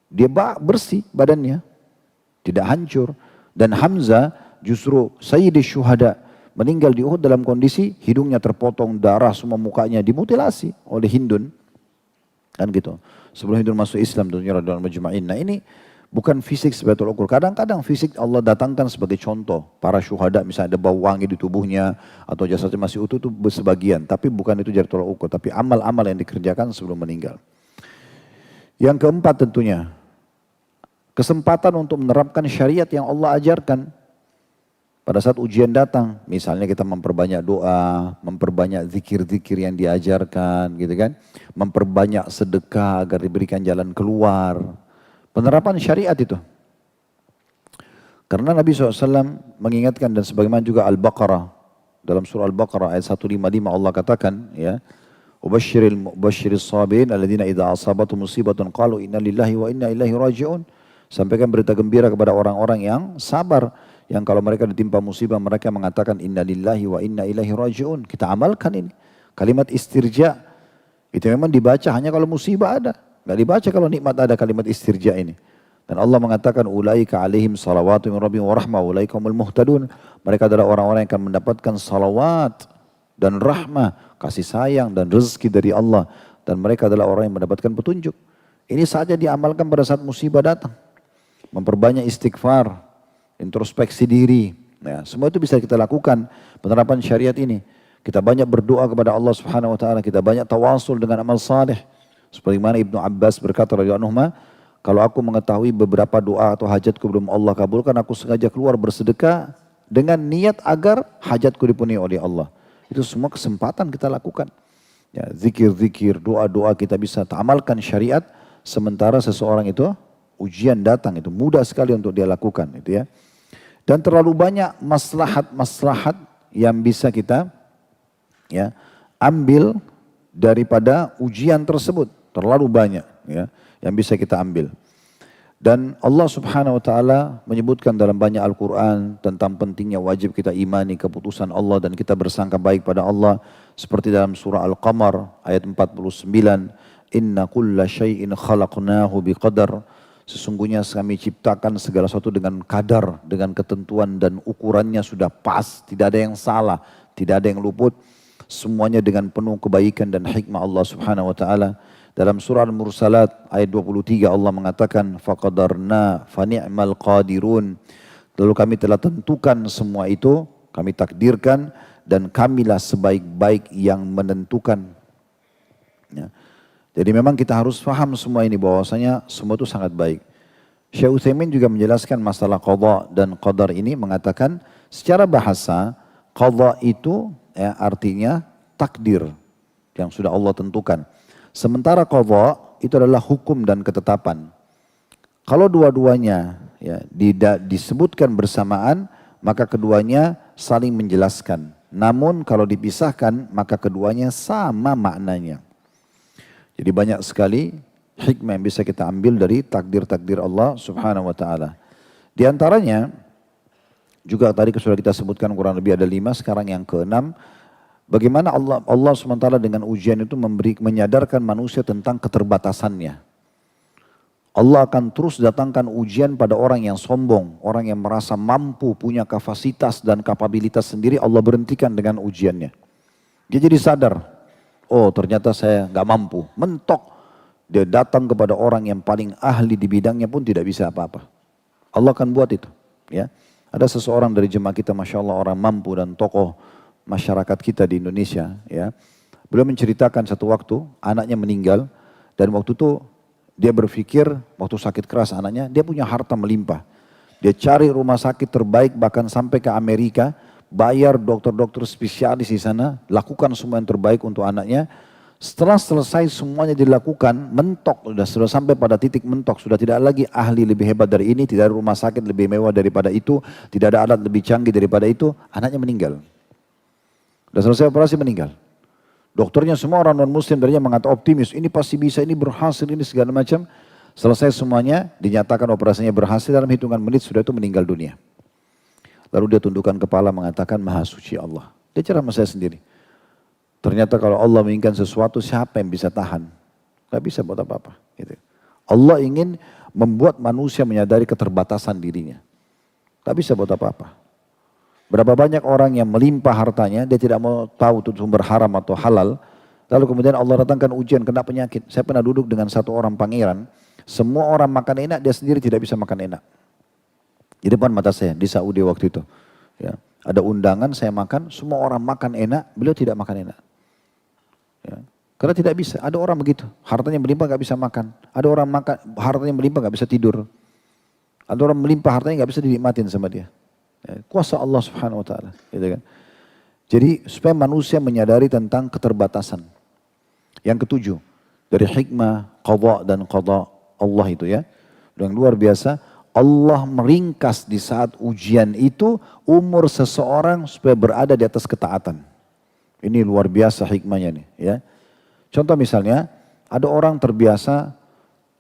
dia bersih badannya, tidak hancur. Dan Hamzah justru Sayyidi Syuhada, meninggal di Uhud dalam kondisi hidungnya terpotong, darah semua mukanya dimutilasi oleh Hindun. Kan gitu. Sebelum Hindun masuk Islam tentunya dalam majma'in. Nah ini bukan fisik sebagai tolak ukur. Kadang-kadang fisik Allah datangkan sebagai contoh. Para syuhada misalnya ada bau wangi di tubuhnya atau jasadnya masih utuh itu sebagian. Tapi bukan itu jadi tolak ukur. Tapi amal-amal yang dikerjakan sebelum meninggal. Yang keempat tentunya, kesempatan untuk menerapkan syariat yang Allah ajarkan. Pada saat ujian datang, misalnya kita memperbanyak doa, memperbanyak zikir-zikir yang diajarkan, gitu kan. Memperbanyak sedekah agar diberikan jalan keluar. Penerapan syariat itu. Karena Nabi SAW mengingatkan dan sebagaimana juga Al-Baqarah. Dalam surah Al-Baqarah ayat 155 Allah katakan, ya. Ubashiril sabirin alladhina idha asabatu musibatun qalu inna lillahi wa inna ilaihi raji'un. Sampaikan berita gembira kepada orang-orang yang sabar. Yang kalau mereka ditimpa musibah mereka mengatakan inna lillahi wa inna ilaihi raji'un. Kita amalkan ini. Kalimat istirja itu memang dibaca hanya kalau musibah ada. Tidak dibaca kalau nikmat ada kalimat istirja ini. Dan Allah mengatakan ulaika alaihim salawatu min rabbihim wa rahmah ulaika humul muhtadun. Mereka adalah orang-orang yang akan mendapatkan salawat dan rahmah, kasih sayang dan rezeki dari Allah. Dan mereka adalah orang yang mendapatkan petunjuk. Ini saja diamalkan pada saat musibah datang. Memperbanyak istighfar, introspeksi diri, ya, semua itu bisa kita lakukan penerapan syariat ini. Kita banyak berdoa kepada Allah Subhanahu Wa Taala, kita banyak tawasul dengan amal saleh. Sebagaimana Ibnu Abbas berkata radhiyallahu anhu, kalau aku mengetahui beberapa doa atau hajatku belum Allah kabulkan, aku sengaja keluar bersedekah dengan niat agar hajatku dipenuhi oleh Allah. Itu semua kesempatan kita lakukan. Ya, zikir-zikir, doa-doa kita bisa amalkan syariat sementara seseorang itu ujian datang, itu mudah sekali untuk dia lakukan, itu ya. Dan terlalu banyak maslahat-maslahat yang bisa kita ya ambil daripada ujian tersebut. Terlalu banyak ya yang bisa kita ambil. Dan Allah Subhanahu Wa Taala menyebutkan dalam banyak Al-Quran tentang pentingnya wajib kita imani keputusan Allah dan kita bersangka baik pada Allah. Seperti dalam surah Al-Qamar ayat 49. Inna kulla syai'in khalaqnahu biqadar. Sesungguhnya kami ciptakan segala sesuatu dengan kadar, dengan ketentuan dan ukurannya sudah pas. Tidak ada yang salah, tidak ada yang luput. Semuanya dengan penuh kebaikan dan hikmah Allah Subhanahu Wa Taala. Dalam surah Al-Mursalat ayat 23 Allah mengatakan faqadarna fani'mal qadirun. Lalu kami telah tentukan semua itu, kami takdirkan dan kamilah sebaik-baik yang menentukan. Ya. Jadi memang kita harus paham semua ini bahwasanya semua itu sangat baik. Syekh Utsaimin juga menjelaskan masalah qadha dan qadar ini mengatakan secara bahasa qadha itu ya, artinya takdir yang sudah Allah tentukan. Sementara qadha itu adalah hukum dan ketetapan. Kalau dua-duanya ya, disebutkan bersamaan maka keduanya saling menjelaskan. Namun kalau dipisahkan maka keduanya sama maknanya. Jadi banyak sekali hikmah yang bisa kita ambil dari takdir-takdir Allah Subhanahu Wa Taala. Di antaranya juga tadi sudah kita sebutkan kurang lebih ada 5, sekarang yang ke-6. Bagaimana Allah SWT dengan ujian itu menyadarkan manusia tentang keterbatasannya. Allah akan terus datangkan ujian pada orang yang sombong, orang yang merasa mampu, punya kapasitas dan kapabilitas sendiri, Allah berhentikan dengan ujiannya. Dia jadi sadar. Oh ternyata saya nggak mampu, mentok. dia datang kepada orang yang paling ahli di bidangnya pun tidak bisa apa-apa. Allah akan buat itu. Ya, ada seseorang dari jemaah kita, masya Allah, orang mampu dan tokoh masyarakat kita di Indonesia. Ya, beliau menceritakan satu waktu anaknya meninggal dan waktu itu dia berpikir waktu sakit keras anaknya, dia punya harta melimpah. Dia cari rumah sakit terbaik bahkan sampai ke Amerika, bayar dokter-dokter spesialis di sana, lakukan semua yang terbaik untuk anaknya. Setelah selesai semuanya dilakukan, mentok, sudah sampai pada titik mentok, sudah tidak lagi ahli lebih hebat dari ini, tidak ada rumah sakit lebih mewah daripada itu, tidak ada alat lebih canggih daripada itu, anaknya meninggal. Sudah selesai operasi meninggal. Dokternya semua orang non-muslim tadinya mengatakan optimis, ini pasti bisa, ini berhasil, ini segala macam. Selesai semuanya, dinyatakan operasinya berhasil, dalam hitungan menit sudah itu meninggal dunia. Lalu dia tundukkan kepala mengatakan, Maha Suci Allah. Dia ceramah saya sendiri. Ternyata kalau Allah menginginkan sesuatu, siapa yang bisa tahan? Gak bisa buat apa-apa. Gitu. Allah ingin membuat manusia menyadari keterbatasan dirinya. Gak bisa buat apa-apa. Berapa banyak orang yang melimpah hartanya, dia tidak mau tahu itu sumber haram atau halal. Lalu kemudian Allah datangkan ujian, kena penyakit. Saya pernah duduk dengan satu orang pangeran, semua orang makan enak, dia sendiri tidak bisa makan enak. Di depan mata saya, di Saudi waktu itu. Ya. Ada undangan, saya makan, semua orang makan enak, beliau tidak makan enak. Ya. Karena tidak bisa, ada orang begitu, hartanya melimpah gak bisa makan. Ada orang makan, hartanya melimpah gak bisa tidur. Ada orang melimpah hartanya gak bisa dinikmatin sama dia. Ya. Kuasa Allah subhanahu wa ta'ala. Gitu kan. Jadi supaya manusia menyadari tentang keterbatasan. Yang ketujuh, dari hikmah, qadha dan qadha Allah itu ya. Yang luar biasa, Allah meringkas di saat ujian itu umur seseorang supaya berada di atas ketaatan. Ini luar biasa hikmahnya nih ya. Contoh misalnya, ada orang terbiasa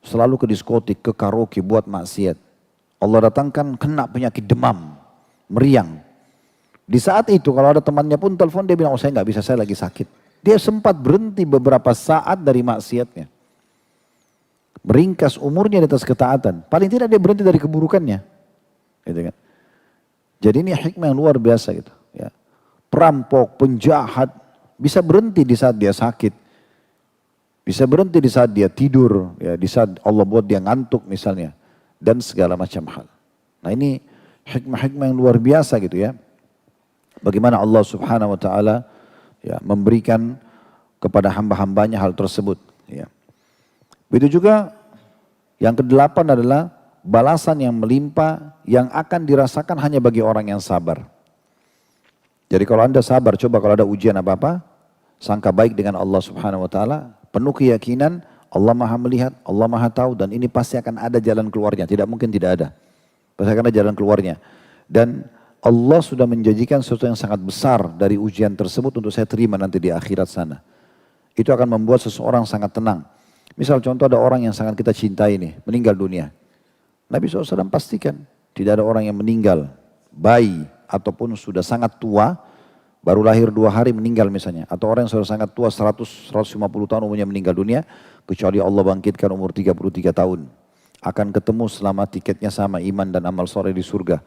selalu ke diskotik, ke karaoke buat maksiat. Allah datangkan kena penyakit demam, meriang. Di saat itu kalau ada temannya pun telepon, dia bilang, oh saya nggak bisa, saya lagi sakit. Dia sempat berhenti beberapa saat dari maksiatnya. Meringkas umurnya di atas ketaatan. Paling tidak dia berhenti dari keburukannya. Gitu kan. Jadi ini hikmah yang luar biasa gitu. Ya. Perampok, penjahat bisa berhenti di saat dia sakit. Bisa berhenti di saat dia tidur. Ya, di saat Allah buat dia ngantuk misalnya. Dan segala macam hal. Nah ini hikmah-hikmah yang luar biasa gitu ya. Bagaimana Allah subhanahu wa ta'ala ya, memberikan kepada hamba-hambanya hal tersebut. Ya. Begitu juga yang kedelapan adalah balasan yang melimpah yang akan dirasakan hanya bagi orang yang sabar. Jadi kalau Anda sabar, coba kalau ada ujian apa-apa, sangka baik dengan Allah subhanahu wa ta'ala, penuh keyakinan Allah maha melihat, Allah maha tahu dan ini pasti akan ada jalan keluarnya, tidak mungkin tidak ada. Pasti akan ada jalan keluarnya. Dan Allah sudah menjanjikan sesuatu yang sangat besar dari ujian tersebut untuk saya terima nanti di akhirat sana. Itu akan membuat seseorang sangat tenang. Misal contoh ada orang yang sangat kita cintai nih, meninggal dunia. Nabi SAW pastikan tidak ada orang yang meninggal, bayi ataupun sudah sangat tua, baru lahir 2 hari meninggal misalnya. Atau orang yang sudah sangat tua 100-150 tahun umurnya meninggal dunia, kecuali Allah bangkitkan umur 33 tahun. Akan ketemu selama tiketnya sama iman dan amal soleh di surga.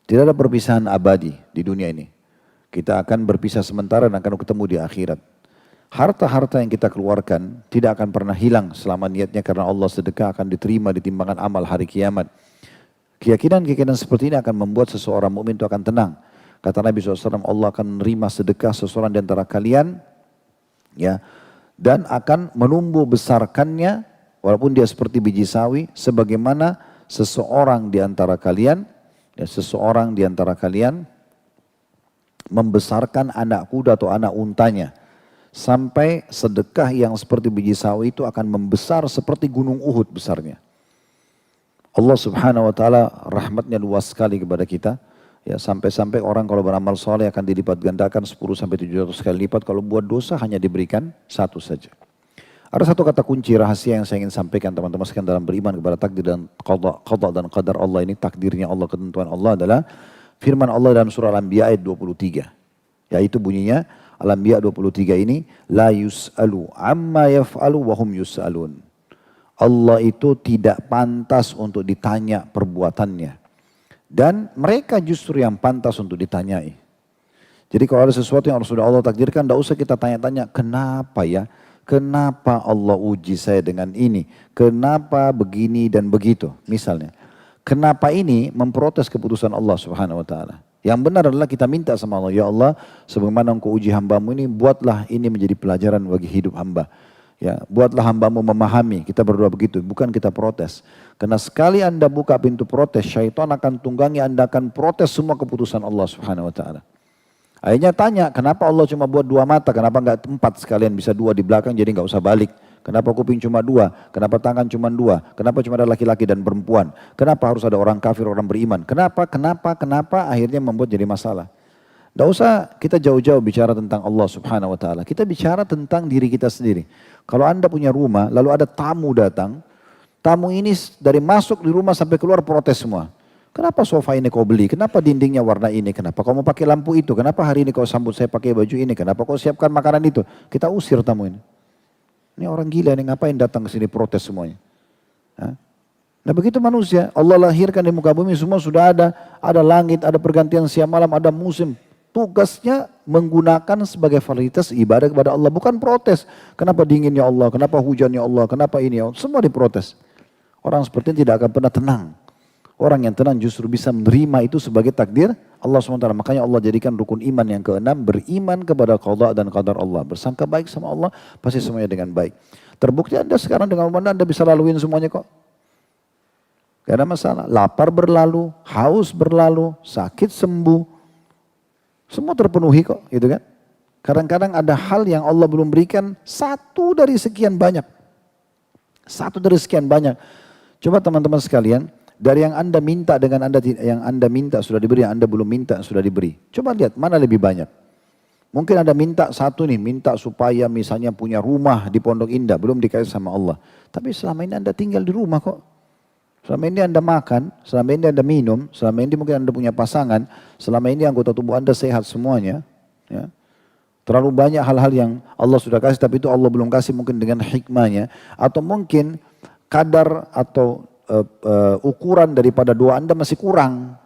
Tidak ada perpisahan abadi di dunia ini. Kita akan berpisah sementara dan akan ketemu di akhirat. Harta-harta yang kita keluarkan tidak akan pernah hilang selama niatnya karena Allah sedekah akan diterima di timbangan amal hari kiamat. Keyakinan-keyakinan seperti ini akan membuat seseorang mukmin itu akan tenang. Kata Nabi SAW, Allah akan menerima sedekah seseorang di antara kalian ya, dan akan menumbuh besarkannya walaupun dia seperti biji sawi sebagaimana seseorang di antara kalian membesarkan anak kuda atau anak untanya. Sampai sedekah yang seperti biji sawi itu akan membesar seperti gunung Uhud besarnya. Allah subhanahu wa ta'ala rahmatnya luas sekali kepada kita. Ya, sampai-sampai orang kalau beramal soleh akan dilipat gandakan 10-700 kali lipat. Kalau buat dosa hanya diberikan 1 saja. Ada satu kata kunci rahasia yang saya ingin sampaikan teman-teman sekalian dalam beriman kepada takdir dan qada dan qadar Allah ini. Takdirnya Allah, ketentuan Allah adalah firman Allah dalam surah Al-Anbiya ayat 23. Yaitu bunyinya, Al-Anbiya 23 ini, la yus'alu amma yaf'alu wa hum yus'alun. Allah itu tidak pantas untuk ditanya perbuatannya. Dan mereka justru yang pantas untuk ditanyai. Jadi kalau ada sesuatu yang sudah Allah takdirkan, tidak usah kita tanya-tanya, kenapa ya? Kenapa Allah uji saya dengan ini? Kenapa begini dan begitu? Misalnya. Kenapa ini memprotes keputusan Allah Subhanahu wa taala? Yang benar adalah kita minta sama Allah, ya Allah, sebagaimana Engkau uji hambamu ini, buatlah ini menjadi pelajaran bagi hidup hamba. Ya, buatlah hambamu memahami. Kita berdoa begitu, bukan kita protes. Karena sekali Anda buka pintu protes, syaitan akan tunggangi, Anda akan protes semua keputusan Allah Subhanahu wa taala. Akhirnya tanya, kenapa Allah cuma buat 2 mata, kenapa enggak 4 sekalian, bisa 2 di belakang jadi enggak usah balik. Kenapa kuping cuma 2, kenapa tangan cuma 2, kenapa cuma ada laki-laki dan perempuan, kenapa harus ada orang kafir, orang beriman, kenapa, akhirnya membuat jadi masalah. Tidak usah kita jauh-jauh bicara tentang Allah Subhanahu wa taala, kita bicara tentang diri kita sendiri. Kalau Anda punya rumah, lalu ada tamu datang, tamu ini dari masuk di rumah sampai keluar protes semua. Kenapa sofa ini kau beli? Kenapa dindingnya warna ini? Kenapa kau mau pakai lampu itu? Kenapa hari ini kau sambut saya pakai baju ini? Kenapa kau siapkan makanan itu? Kita usir tamu ini. Ini orang gila ini, ngapain datang ke sini protes semuanya? Nah begitu manusia, Allah lahirkan di muka bumi semua sudah ada langit, ada pergantian siang malam, ada musim. Tugasnya menggunakan sebagai fasilitas ibadah kepada Allah, bukan protes. Kenapa dingin ya Allah? Kenapa hujan ya Allah? Kenapa ini ya Allah? Semua diprotes. Orang seperti ini tidak akan pernah tenang. Orang yang tenang justru bisa menerima itu sebagai takdir Allah SWT. Makanya Allah jadikan rukun iman yang ke-6, beriman kepada qada dan qadar Allah. Bersangka baik sama Allah, pasti semuanya dengan baik. Terbukti Anda sekarang dengan rumah Anda bisa laluin semuanya kok. Gak ada masalah. Lapar berlalu, haus berlalu, sakit sembuh. Semua terpenuhi kok, gitu kan. Kadang-kadang ada hal yang Allah belum berikan, satu dari sekian banyak. Satu dari sekian banyak. Coba teman-teman sekalian, dari yang Anda minta dengan yang Anda minta sudah diberi, yang Anda belum minta sudah diberi. Coba lihat mana lebih banyak. Mungkin Anda minta satu nih, minta supaya misalnya punya rumah di Pondok Indah, belum dikasih sama Allah. Tapi selama ini Anda tinggal di rumah kok. Selama ini Anda makan, selama ini Anda minum, selama ini mungkin Anda punya pasangan, selama ini anggota tubuh Anda sehat semuanya. Ya. Terlalu banyak hal-hal yang Allah sudah kasih, tapi itu Allah belum kasih mungkin dengan hikmahnya. Atau mungkin kadar atau ukuran daripada doa Anda masih kurang.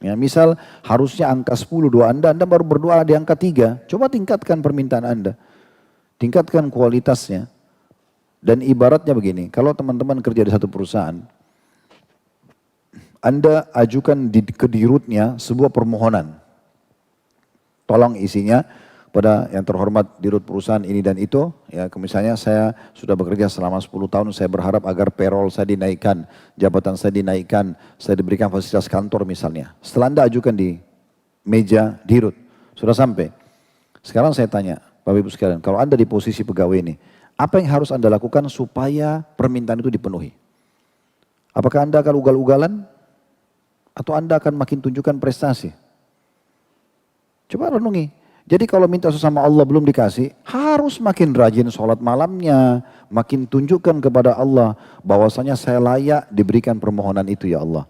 Ya, misal harusnya angka 10 doa Anda baru berdoa di angka 3. Coba tingkatkan permintaan Anda. Tingkatkan kualitasnya. Dan ibaratnya begini, kalau teman-teman kerja di satu perusahaan, Anda ajukan ke dirutnya sebuah permohonan. Tolong isinya pada yang terhormat dirut perusahaan ini dan itu, ya misalnya saya sudah bekerja selama 10 tahun, saya berharap agar payroll saya dinaikkan, jabatan saya dinaikkan, saya diberikan fasilitas kantor misalnya. Setelah Anda ajukan di meja dirut, sudah sampai. Sekarang saya tanya, Bapak Ibu sekalian, kalau Anda di posisi pegawai ini, apa yang harus Anda lakukan supaya permintaan itu dipenuhi? Apakah Anda akan ugal-ugalan? Atau Anda akan makin tunjukkan prestasi? Coba renungi. Jadi kalau minta sesama Allah belum dikasih, harus makin rajin sholat malamnya, makin tunjukkan kepada Allah bahwasanya saya layak diberikan permohonan itu ya Allah.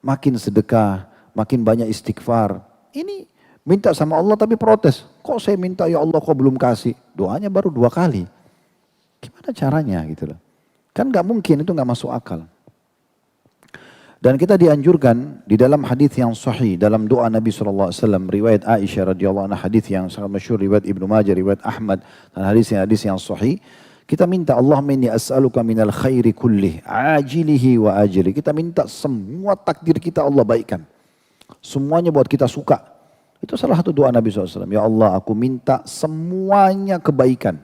Makin sedekah, makin banyak istighfar. Ini minta sama Allah tapi protes. Kok saya minta ya Allah kok belum kasih? Doanya baru 2 kali. Gimana caranya gitu loh. Kan gak mungkin, itu gak masuk akal. Dan kita dianjurkan di dalam hadis yang sahih, dalam doa Nabi SAW, riwayat Aisyah radhiyallahu anha, hadis yang sangat masyhur, riwayat Ibnu Majah, riwayat Ahmad, dan hadis yang sahih. Kita minta, Allahumma inni as'aluka minal khairi kullih, ajilihi wa ajili. Kita minta semua takdir kita Allah baikkan. Semuanya buat kita suka. Itu salah satu doa Nabi SAW. Ya Allah, aku minta semuanya kebaikan.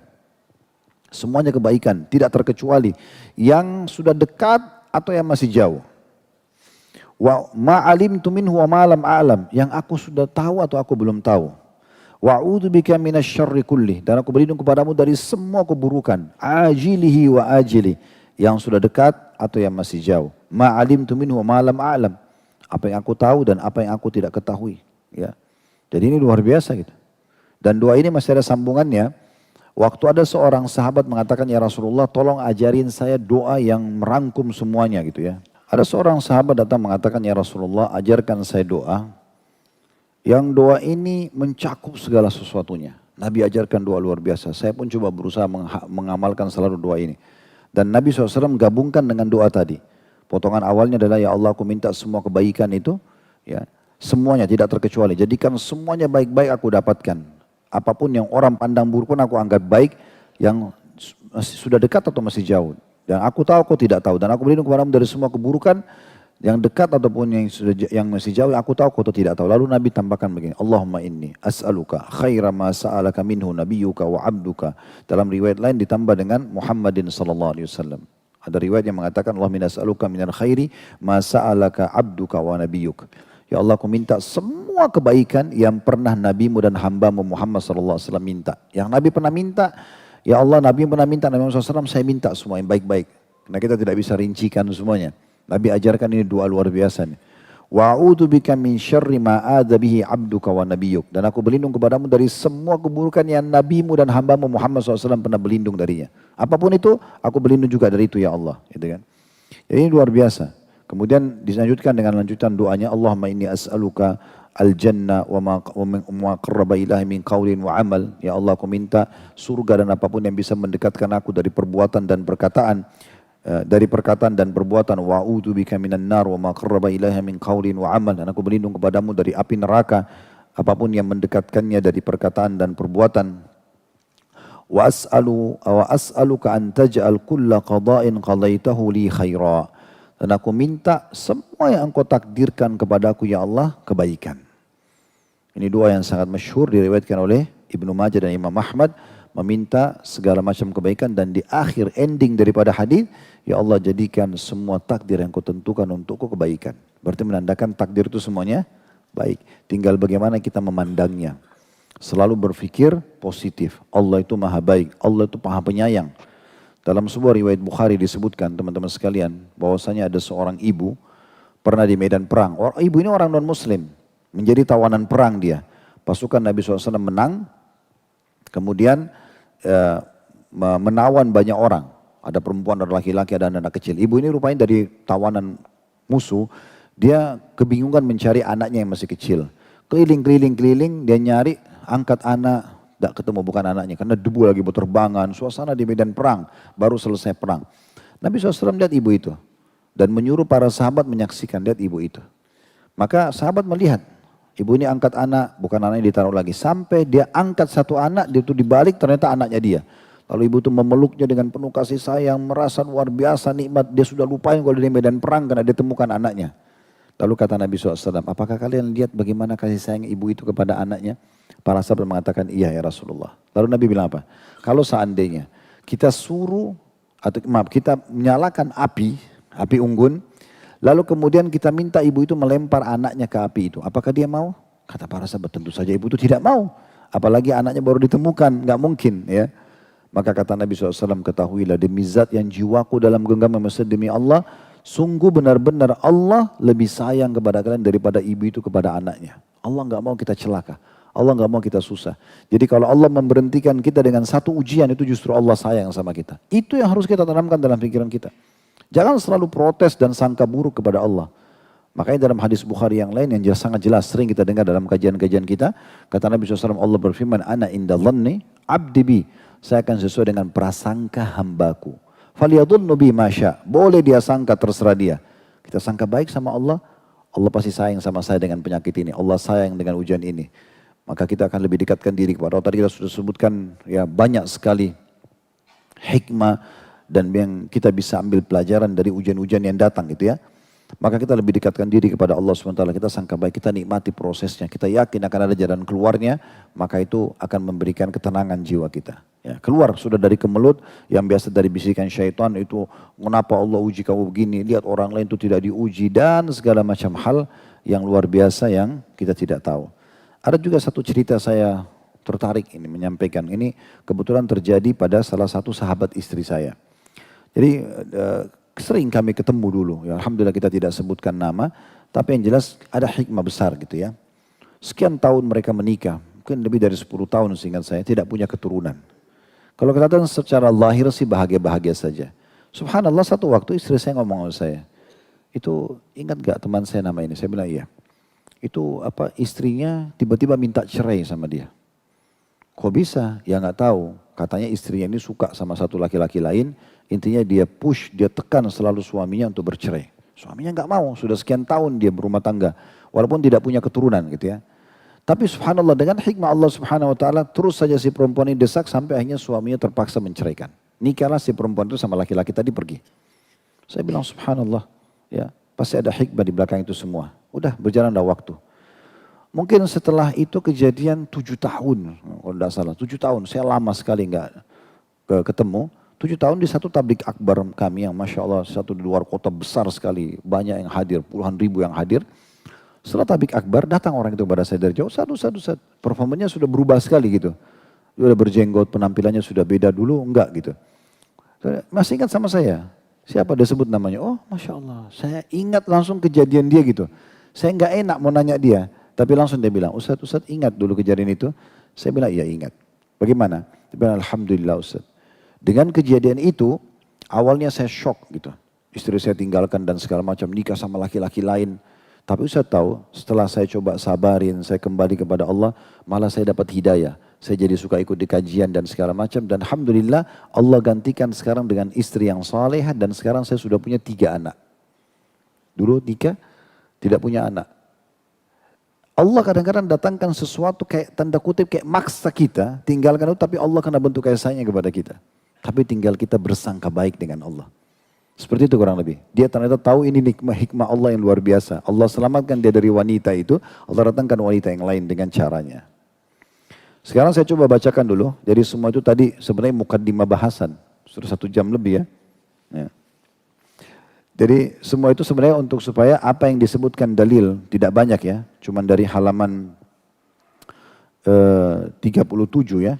Semuanya kebaikan, tidak terkecuali. Yang sudah dekat atau yang masih jauh. Wa ma'alimtu minhu wa ma'lam a'lam, yang aku sudah tahu atau aku belum tahu. Wa a'udzubika minasyarri kulli, dan aku berlindung kepadamu dari semua keburukan. Ajilihi wa ajili, yang sudah dekat atau yang masih jauh. Ma'alimtu minhu wa ma'lam a'lam, apa yang aku tahu dan apa yang aku tidak ketahui. Ya. Jadi ini luar biasa gitu. Dan doa ini masih ada sambungannya. Waktu ada seorang sahabat mengatakan, ya Rasulullah tolong ajarin saya doa yang merangkum semuanya gitu ya. Ada seorang sahabat datang mengatakan, ya Rasulullah ajarkan saya doa yang doa ini mencakup segala sesuatunya. Nabi ajarkan doa luar biasa. Saya pun coba berusaha mengamalkan selalu doa ini. Dan Nabi SAW gabungkan dengan doa tadi. Potongan awalnya adalah, ya Allah aku minta semua kebaikan itu, ya semuanya tidak terkecuali. Jadikan semuanya baik-baik aku dapatkan. Apapun yang orang pandang buruk pun aku anggap baik. yang sudah dekat atau masih jauh. Yang aku tahu, kau tidak tahu. Dan aku berlindung kepadamu dari semua keburukan yang dekat ataupun yang masih jauh. Aku tahu, kau tidak tahu. Lalu Nabi tambahkan begini. Allahumma inni as'aluka khaira ma sa'alaka minhu nabiyuka wa abduka. Dalam riwayat lain ditambah dengan Muhammadin sallallahu alaihi wasallam. Ada riwayat yang mengatakan Allah minas'aluka minal khairi ma sa'alaka abduka wa nabiyuk. Ya Allah, aku minta semua kebaikan yang pernah nabimu dan hambamu Muhammad sallallahu alaihi wasallam minta. Yang Nabi pernah minta, ya Allah, Nabi pernah minta, Nabi Muhammad SAW, saya minta semua yang baik-baik. Karena kita tidak bisa rincikan semuanya. Nabi ajarkan ini doa luar biasa nih. Wa'udhu bika min syarri ma'adha bihi abduka wa nabiyuk. Dan aku berlindung kepadamu dari semua keburukan yang nabimu dan hambamu Muhammad SAW pernah berlindung darinya. Apapun itu, aku berlindung juga dari itu ya Allah. Gitu kan. Jadi ini luar biasa. Kemudian dilanjutkan dengan lanjutan doanya, Allahumma inni as'aluka al-jannah wa ma qarraba ilahi min qaulin wa amal. Ya Allah, aku minta surga dan apapun yang bisa mendekatkan aku dari perbuatan dan perkataan. Dan perbuatan. Wa'udhu bika minan nar wa ma qarraba ilahi min qaulin wa amal. Dan aku berlindung kepadamu dari api neraka. Apapun yang mendekatkannya dari perkataan dan perbuatan. Wa as'aluka an taj'al kulla qada'in qadaitahu li khaira. Dan aku minta semua yang engkau takdirkan kepadaku ya Allah kebaikan. Ini doa yang sangat masyhur diriwayatkan oleh Ibnu Majah dan Imam Ahmad, meminta segala macam kebaikan dan di akhir ending daripada hadis, ya Allah jadikan semua takdir yang kau tentukan untukku kebaikan. Berarti menandakan takdir itu semuanya baik. Tinggal bagaimana kita memandangnya. Selalu berpikir positif. Allah itu maha baik. Allah itu maha penyayang. Dalam sebuah riwayat Bukhari disebutkan teman-teman sekalian bahwasanya ada seorang ibu pernah di medan perang. Ibu ini orang non-muslim, menjadi tawanan perang dia. Pasukan Nabi SAW menang, kemudian menawan banyak orang. Ada perempuan, ada laki-laki, ada anak-anak kecil. Ibu ini rupanya dari tawanan musuh, dia kebingungan mencari anaknya yang masih kecil. Keliling-keliling, dia nyari, angkat anak. Tidak ketemu, bukan anaknya, karena debu lagi berterbangan, suasana di medan perang, baru selesai perang. Nabi SAW lihat ibu itu, dan menyuruh para sahabat menyaksikan, lihat ibu itu. Maka sahabat melihat, ibu ini angkat anak, bukan anaknya ditaruh lagi. Sampai dia angkat satu anak, dia itu dibalik, ternyata anaknya dia. Lalu ibu itu memeluknya dengan penuh kasih sayang, merasa luar biasa nikmat, dia sudah lupain kalau di medan perang karena dia temukan anaknya. Lalu kata Nabi SAW, apakah kalian lihat bagaimana kasih sayang ibu itu kepada anaknya? Para sahabat mengatakan, iya ya Rasulullah. Lalu Nabi bilang apa? Kalau seandainya kita kita menyalakan api unggun, lalu kemudian kita minta ibu itu melempar anaknya ke api itu. Apakah dia mau? Kata para sahabat, tentu saja ibu itu tidak mau. Apalagi anaknya baru ditemukan, nggak mungkin ya. Maka kata Nabi SAW, ketahuilah demi zat yang jiwaku dalam genggaman mesra demi Allah, sungguh benar-benar Allah lebih sayang kepada kalian daripada ibu itu kepada anaknya. Allah nggak mau kita celaka. Allah nggak mau kita susah. Jadi kalau Allah memberhentikan kita dengan satu ujian, itu justru Allah sayang sama kita. Itu yang harus kita tanamkan dalam pikiran kita. Jangan selalu protes dan sangka buruk kepada Allah. Makanya dalam hadis Bukhari yang lain yang sangat jelas, sering kita dengar dalam kajian-kajian kita, kata Nabi SAW, Allah berfirman, Ana inda dhanni abdi bi. Saya akan sesuai dengan prasangka hambaku. Faliyadunnu bi masya. Boleh dia sangka, terserah dia. Kita sangka baik sama Allah, Allah pasti sayang sama saya dengan penyakit ini. Allah sayang dengan ujian ini. Maka kita akan lebih dekatkan diri kepada Allah. Tadi kita sudah sebutkan ya banyak sekali hikmah dan yang kita bisa ambil pelajaran dari ujian-ujian yang datang gitu ya. Maka kita lebih dekatkan diri kepada Allah SWT. Kita sangka baik, kita nikmati prosesnya. Kita yakin akan ada jalan keluarnya, maka itu akan memberikan ketenangan jiwa kita. Ya, keluar sudah dari kemelut yang biasa dari bisikan syaitan itu, kenapa Allah uji kamu begini, lihat orang lain itu tidak diuji, dan segala macam hal yang luar biasa yang kita tidak tahu. Ada juga satu cerita saya tertarik ini menyampaikan. Ini kebetulan terjadi pada salah satu sahabat istri saya. Jadi sering kami ketemu dulu. Ya, alhamdulillah kita tidak sebutkan nama. Tapi yang jelas ada hikmah besar gitu ya. Sekian tahun mereka menikah. Mungkin lebih dari 10 tahun seingat saya. Tidak punya keturunan. Kalau kelihatan secara lahir sih bahagia-bahagia saja. Subhanallah satu waktu istri saya ngomong sama saya. Itu ingat gak teman saya nama ini? Saya bilang iya. Itu istrinya tiba-tiba minta cerai sama dia. Kok bisa? Ya nggak tahu. Katanya istrinya ini suka sama satu laki-laki lain. Intinya dia push, dia tekan selalu suaminya untuk bercerai. Suaminya nggak mau. Sudah sekian tahun dia berumah tangga. Walaupun tidak punya keturunan gitu ya. Tapi subhanallah dengan hikmah Allah subhanahu wa ta'ala terus saja si perempuan ini desak sampai akhirnya suaminya terpaksa menceraikan. Nikahlah si perempuan itu sama laki-laki tadi pergi. Saya bilang subhanallah, ya pasti ada hikmah di belakang itu semua. Udah berjalanlah waktu. Mungkin setelah itu kejadian 7 tahun, kalau tidak salah 7 tahun, saya lama sekali nggak ketemu. 7 tahun di satu tablik akbar kami yang Masya Allah satu di luar kota besar sekali, banyak yang hadir, puluhan ribu yang hadir. Setelah tablik akbar datang orang itu kepada saya dari jauh, satu, performanya sudah berubah sekali gitu. Sudah berjenggot, penampilannya sudah beda dulu, enggak gitu. Masih ingat sama saya, siapa dia sebut namanya? Oh Masya Allah, saya ingat langsung kejadian dia gitu. Saya enggak enak mau nanya dia, tapi langsung dia bilang, Ustaz ingat dulu kejadian itu? Saya bilang, iya ingat. Bagaimana? Dia bilang, Alhamdulillah Ustaz. Dengan kejadian itu, awalnya saya shock gitu. Istri saya tinggalkan dan segala macam, nikah sama laki-laki lain. Tapi saya tahu setelah saya coba sabarin, saya kembali kepada Allah, malah saya dapat hidayah. Saya jadi suka ikut di kajian dan segala macam. Dan Alhamdulillah Allah gantikan sekarang dengan istri yang salehah dan sekarang saya sudah punya 3 anak. Dulu nikah, tidak punya anak. Allah kadang-kadang datangkan sesuatu kayak tanda kutip kayak maksa kita, tinggalkan itu tapi Allah kena bentuk kasih sayangnya kepada kita. Tapi tinggal kita bersangka baik dengan Allah. Seperti itu kurang lebih. Dia ternyata tahu ini hikmah Allah yang luar biasa. Allah selamatkan dia dari wanita itu. Allah datangkan wanita yang lain dengan caranya. Sekarang saya coba bacakan dulu. Jadi semua itu tadi sebenarnya mukaddimah bahasan. Sudah 1 jam lebih ya. Jadi semua itu sebenarnya untuk supaya apa yang disebutkan dalil. Tidak banyak ya. Cuman dari halaman 37 ya.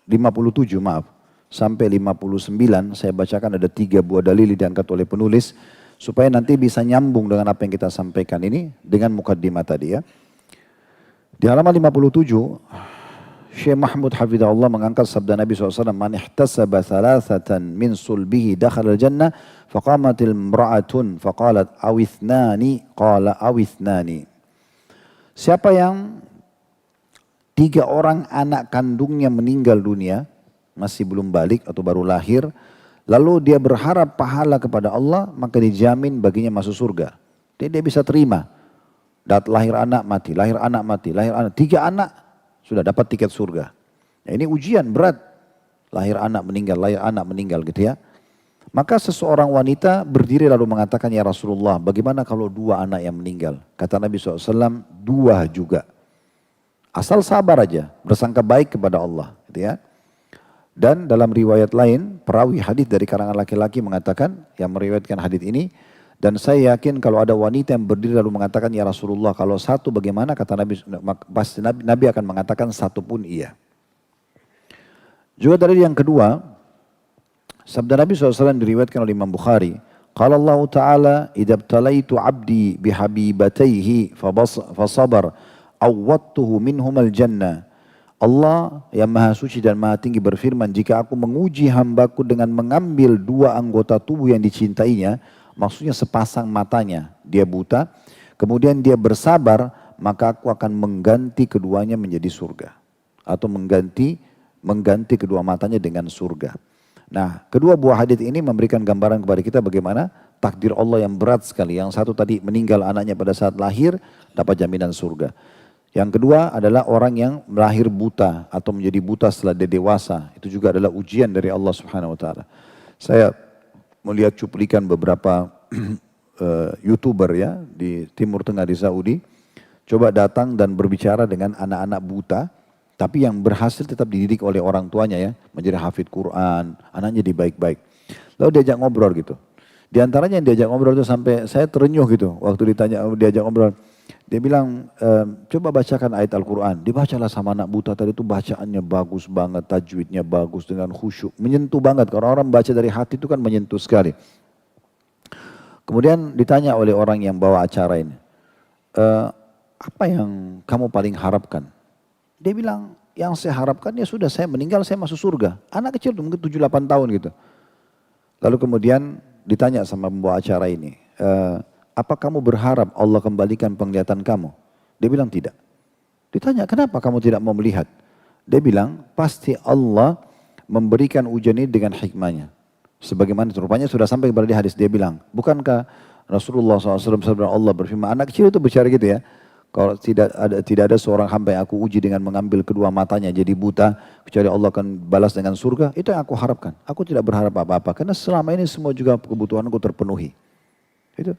57 maaf. Sampai 59 saya bacakan ada 3 buah dalil diangkat oleh penulis supaya nanti bisa nyambung dengan apa yang kita sampaikan ini dengan mukaddimah tadi ya. Di halaman 57 Syekh Mahmud Hafizahullah mengangkat sabda Nabi SAW, man ihtasaba thalathatan min sulbihi dakhala al-jannah faqamatil imra'atun faqalat awithnani qala awithnani. Siapa yang 3 orang anak kandungnya meninggal dunia, masih belum balik atau baru lahir, lalu dia berharap pahala kepada Allah, maka dijamin baginya masuk surga. Dia bisa terima. Lahir anak mati, lahir anak mati, lahir anak. 3 anak sudah dapat tiket surga. Nah, ini ujian berat. Lahir anak meninggal gitu ya. Maka seseorang wanita berdiri lalu mengatakan, ya Rasulullah, bagaimana kalau 2 anak yang meninggal? Kata Nabi SAW, 2 juga. Asal sabar aja, bersangka baik kepada Allah. Gitu ya. Dan dalam riwayat lain, perawi hadis dari kalangan laki-laki mengatakan, yang meriwayatkan hadis ini, dan saya yakin kalau ada wanita yang berdiri lalu mengatakan, ya Rasulullah, kalau 1 bagaimana? Kata Nabi, pasti Nabi akan mengatakan 1 pun iya. Juga dari yang kedua, sabda Nabi SAW diriwayatkan oleh Imam Bukhari, qala Allah Ta'ala, idabtalaitu abdi bihabibataihi fasabar, awwattuhu minhumal jannah. Allah yang maha suci dan maha tinggi berfirman, jika aku menguji hambaku dengan mengambil 2 anggota tubuh yang dicintainya, maksudnya sepasang matanya, dia buta, kemudian dia bersabar, maka aku akan mengganti keduanya menjadi surga. Atau mengganti kedua matanya dengan surga. Nah, kedua buah hadis ini memberikan gambaran kepada kita bagaimana takdir Allah yang berat sekali. Yang satu tadi meninggal anaknya pada saat lahir, dapat jaminan surga. Yang kedua adalah orang yang lahir buta atau menjadi buta setelah dia dewasa. Itu juga adalah ujian dari Allah Subhanahu wa taala. Saya melihat cuplikan beberapa YouTuber ya di Timur Tengah di Saudi, coba datang dan berbicara dengan anak-anak buta, tapi yang berhasil tetap dididik oleh orang tuanya ya, menjadi hafid Quran, anaknya baik-baik. Lalu diajak ngobrol gitu. Di antaranya yang diajak ngobrol itu sampai saya terenyuh gitu waktu diajak ngobrol. Dia bilang, coba bacakan ayat Al-Quran. Dibacalah sama anak buta tadi itu bacaannya bagus banget, tajwidnya bagus dengan khusyuk. Menyentuh banget, kalau orang baca dari hati itu kan menyentuh sekali. Kemudian ditanya oleh orang yang bawa acara ini, apa yang kamu paling harapkan? Dia bilang, yang saya harapkan ya sudah saya meninggal, saya masuk surga. Anak kecil mungkin 7-8 tahun gitu. Lalu kemudian ditanya sama pembawa acara ini, apa kamu berharap Allah kembalikan penglihatan kamu? Dia bilang tidak. Ditanya, kenapa kamu tidak mau melihat? Dia bilang, pasti Allah memberikan ujian ini dengan hikmahnya. Sebagaimana rupanya sudah sampai kepada di hadis. Dia bilang, bukankah Rasulullah SAW sabda Allah berfirman, anak kecil itu bicara gitu ya. Kalau tidak ada seorang hamba yang aku uji dengan mengambil kedua matanya jadi buta, kecuali Allah akan balas dengan surga. Itu yang aku harapkan. Aku tidak berharap apa-apa, karena selama ini semua juga kebutuhanku terpenuhi. Itu.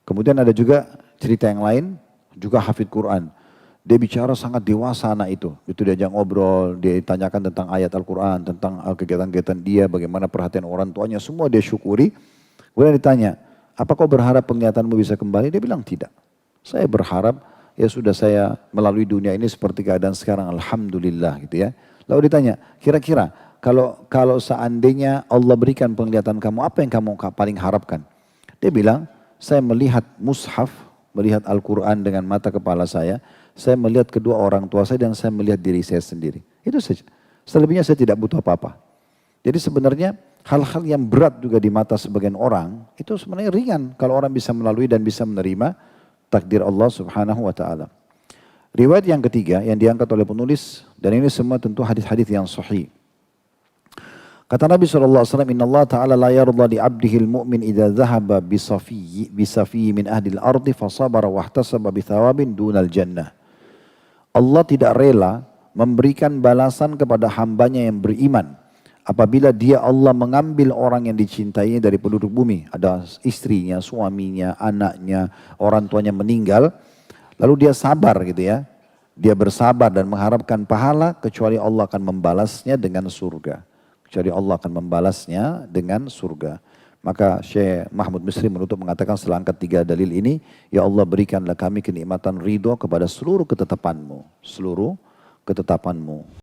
Kemudian ada juga cerita yang lain, juga hafid Quran. Dia bicara sangat dewasa anak itu. Itu diajak ngobrol, dia tanyakan tentang ayat Al-Quran, tentang kegiatan-kegiatan dia, bagaimana perhatian orang tuanya, semua dia syukuri. Kemudian ditanya, apa kau berharap penglihatanmu bisa kembali? Dia bilang tidak. Saya berharap, ya sudah saya melalui dunia ini seperti keadaan sekarang, alhamdulillah gitu ya. Lalu ditanya, kira-kira kalau seandainya Allah berikan penglihatan kamu, apa yang kamu paling harapkan? Dia bilang, saya melihat mushaf, melihat Al-Quran dengan mata kepala saya melihat kedua orang tua saya dan saya melihat diri saya sendiri. Itu saja. Selebihnya saya tidak butuh apa-apa. Jadi sebenarnya hal-hal yang berat juga di mata sebagian orang, itu sebenarnya ringan kalau orang bisa melalui dan bisa menerima takdir Allah Subhanahu wa taala. Riwayat yang ketiga yang diangkat oleh penulis, dan ini semua tentu hadis-hadis yang sahih. Kata Nabi SAW, Inna Allah Ta'ala la yarda li abdihil mu'min idha zahaba bisafiyyi min ahdil ardi fasabara wahtasaba bithawabin dunal jannah. Allah tidak rela memberikan balasan kepada hambanya yang beriman apabila dia Allah mengambil orang yang dicintainya dari penduduk bumi. Ada istrinya, suaminya, anaknya, orang tuanya meninggal. Lalu dia sabar gitu ya. Dia bersabar dan mengharapkan pahala, kecuali Allah akan membalasnya dengan surga. Kecuali Allah akan membalasnya dengan surga. Maka Syekh Mahmud Misri menutup mengatakan setelah angkat 3 dalil ini, ya Allah berikanlah kami kenikmatan ridho kepada seluruh ketetapanmu. Seluruh ketetapanmu.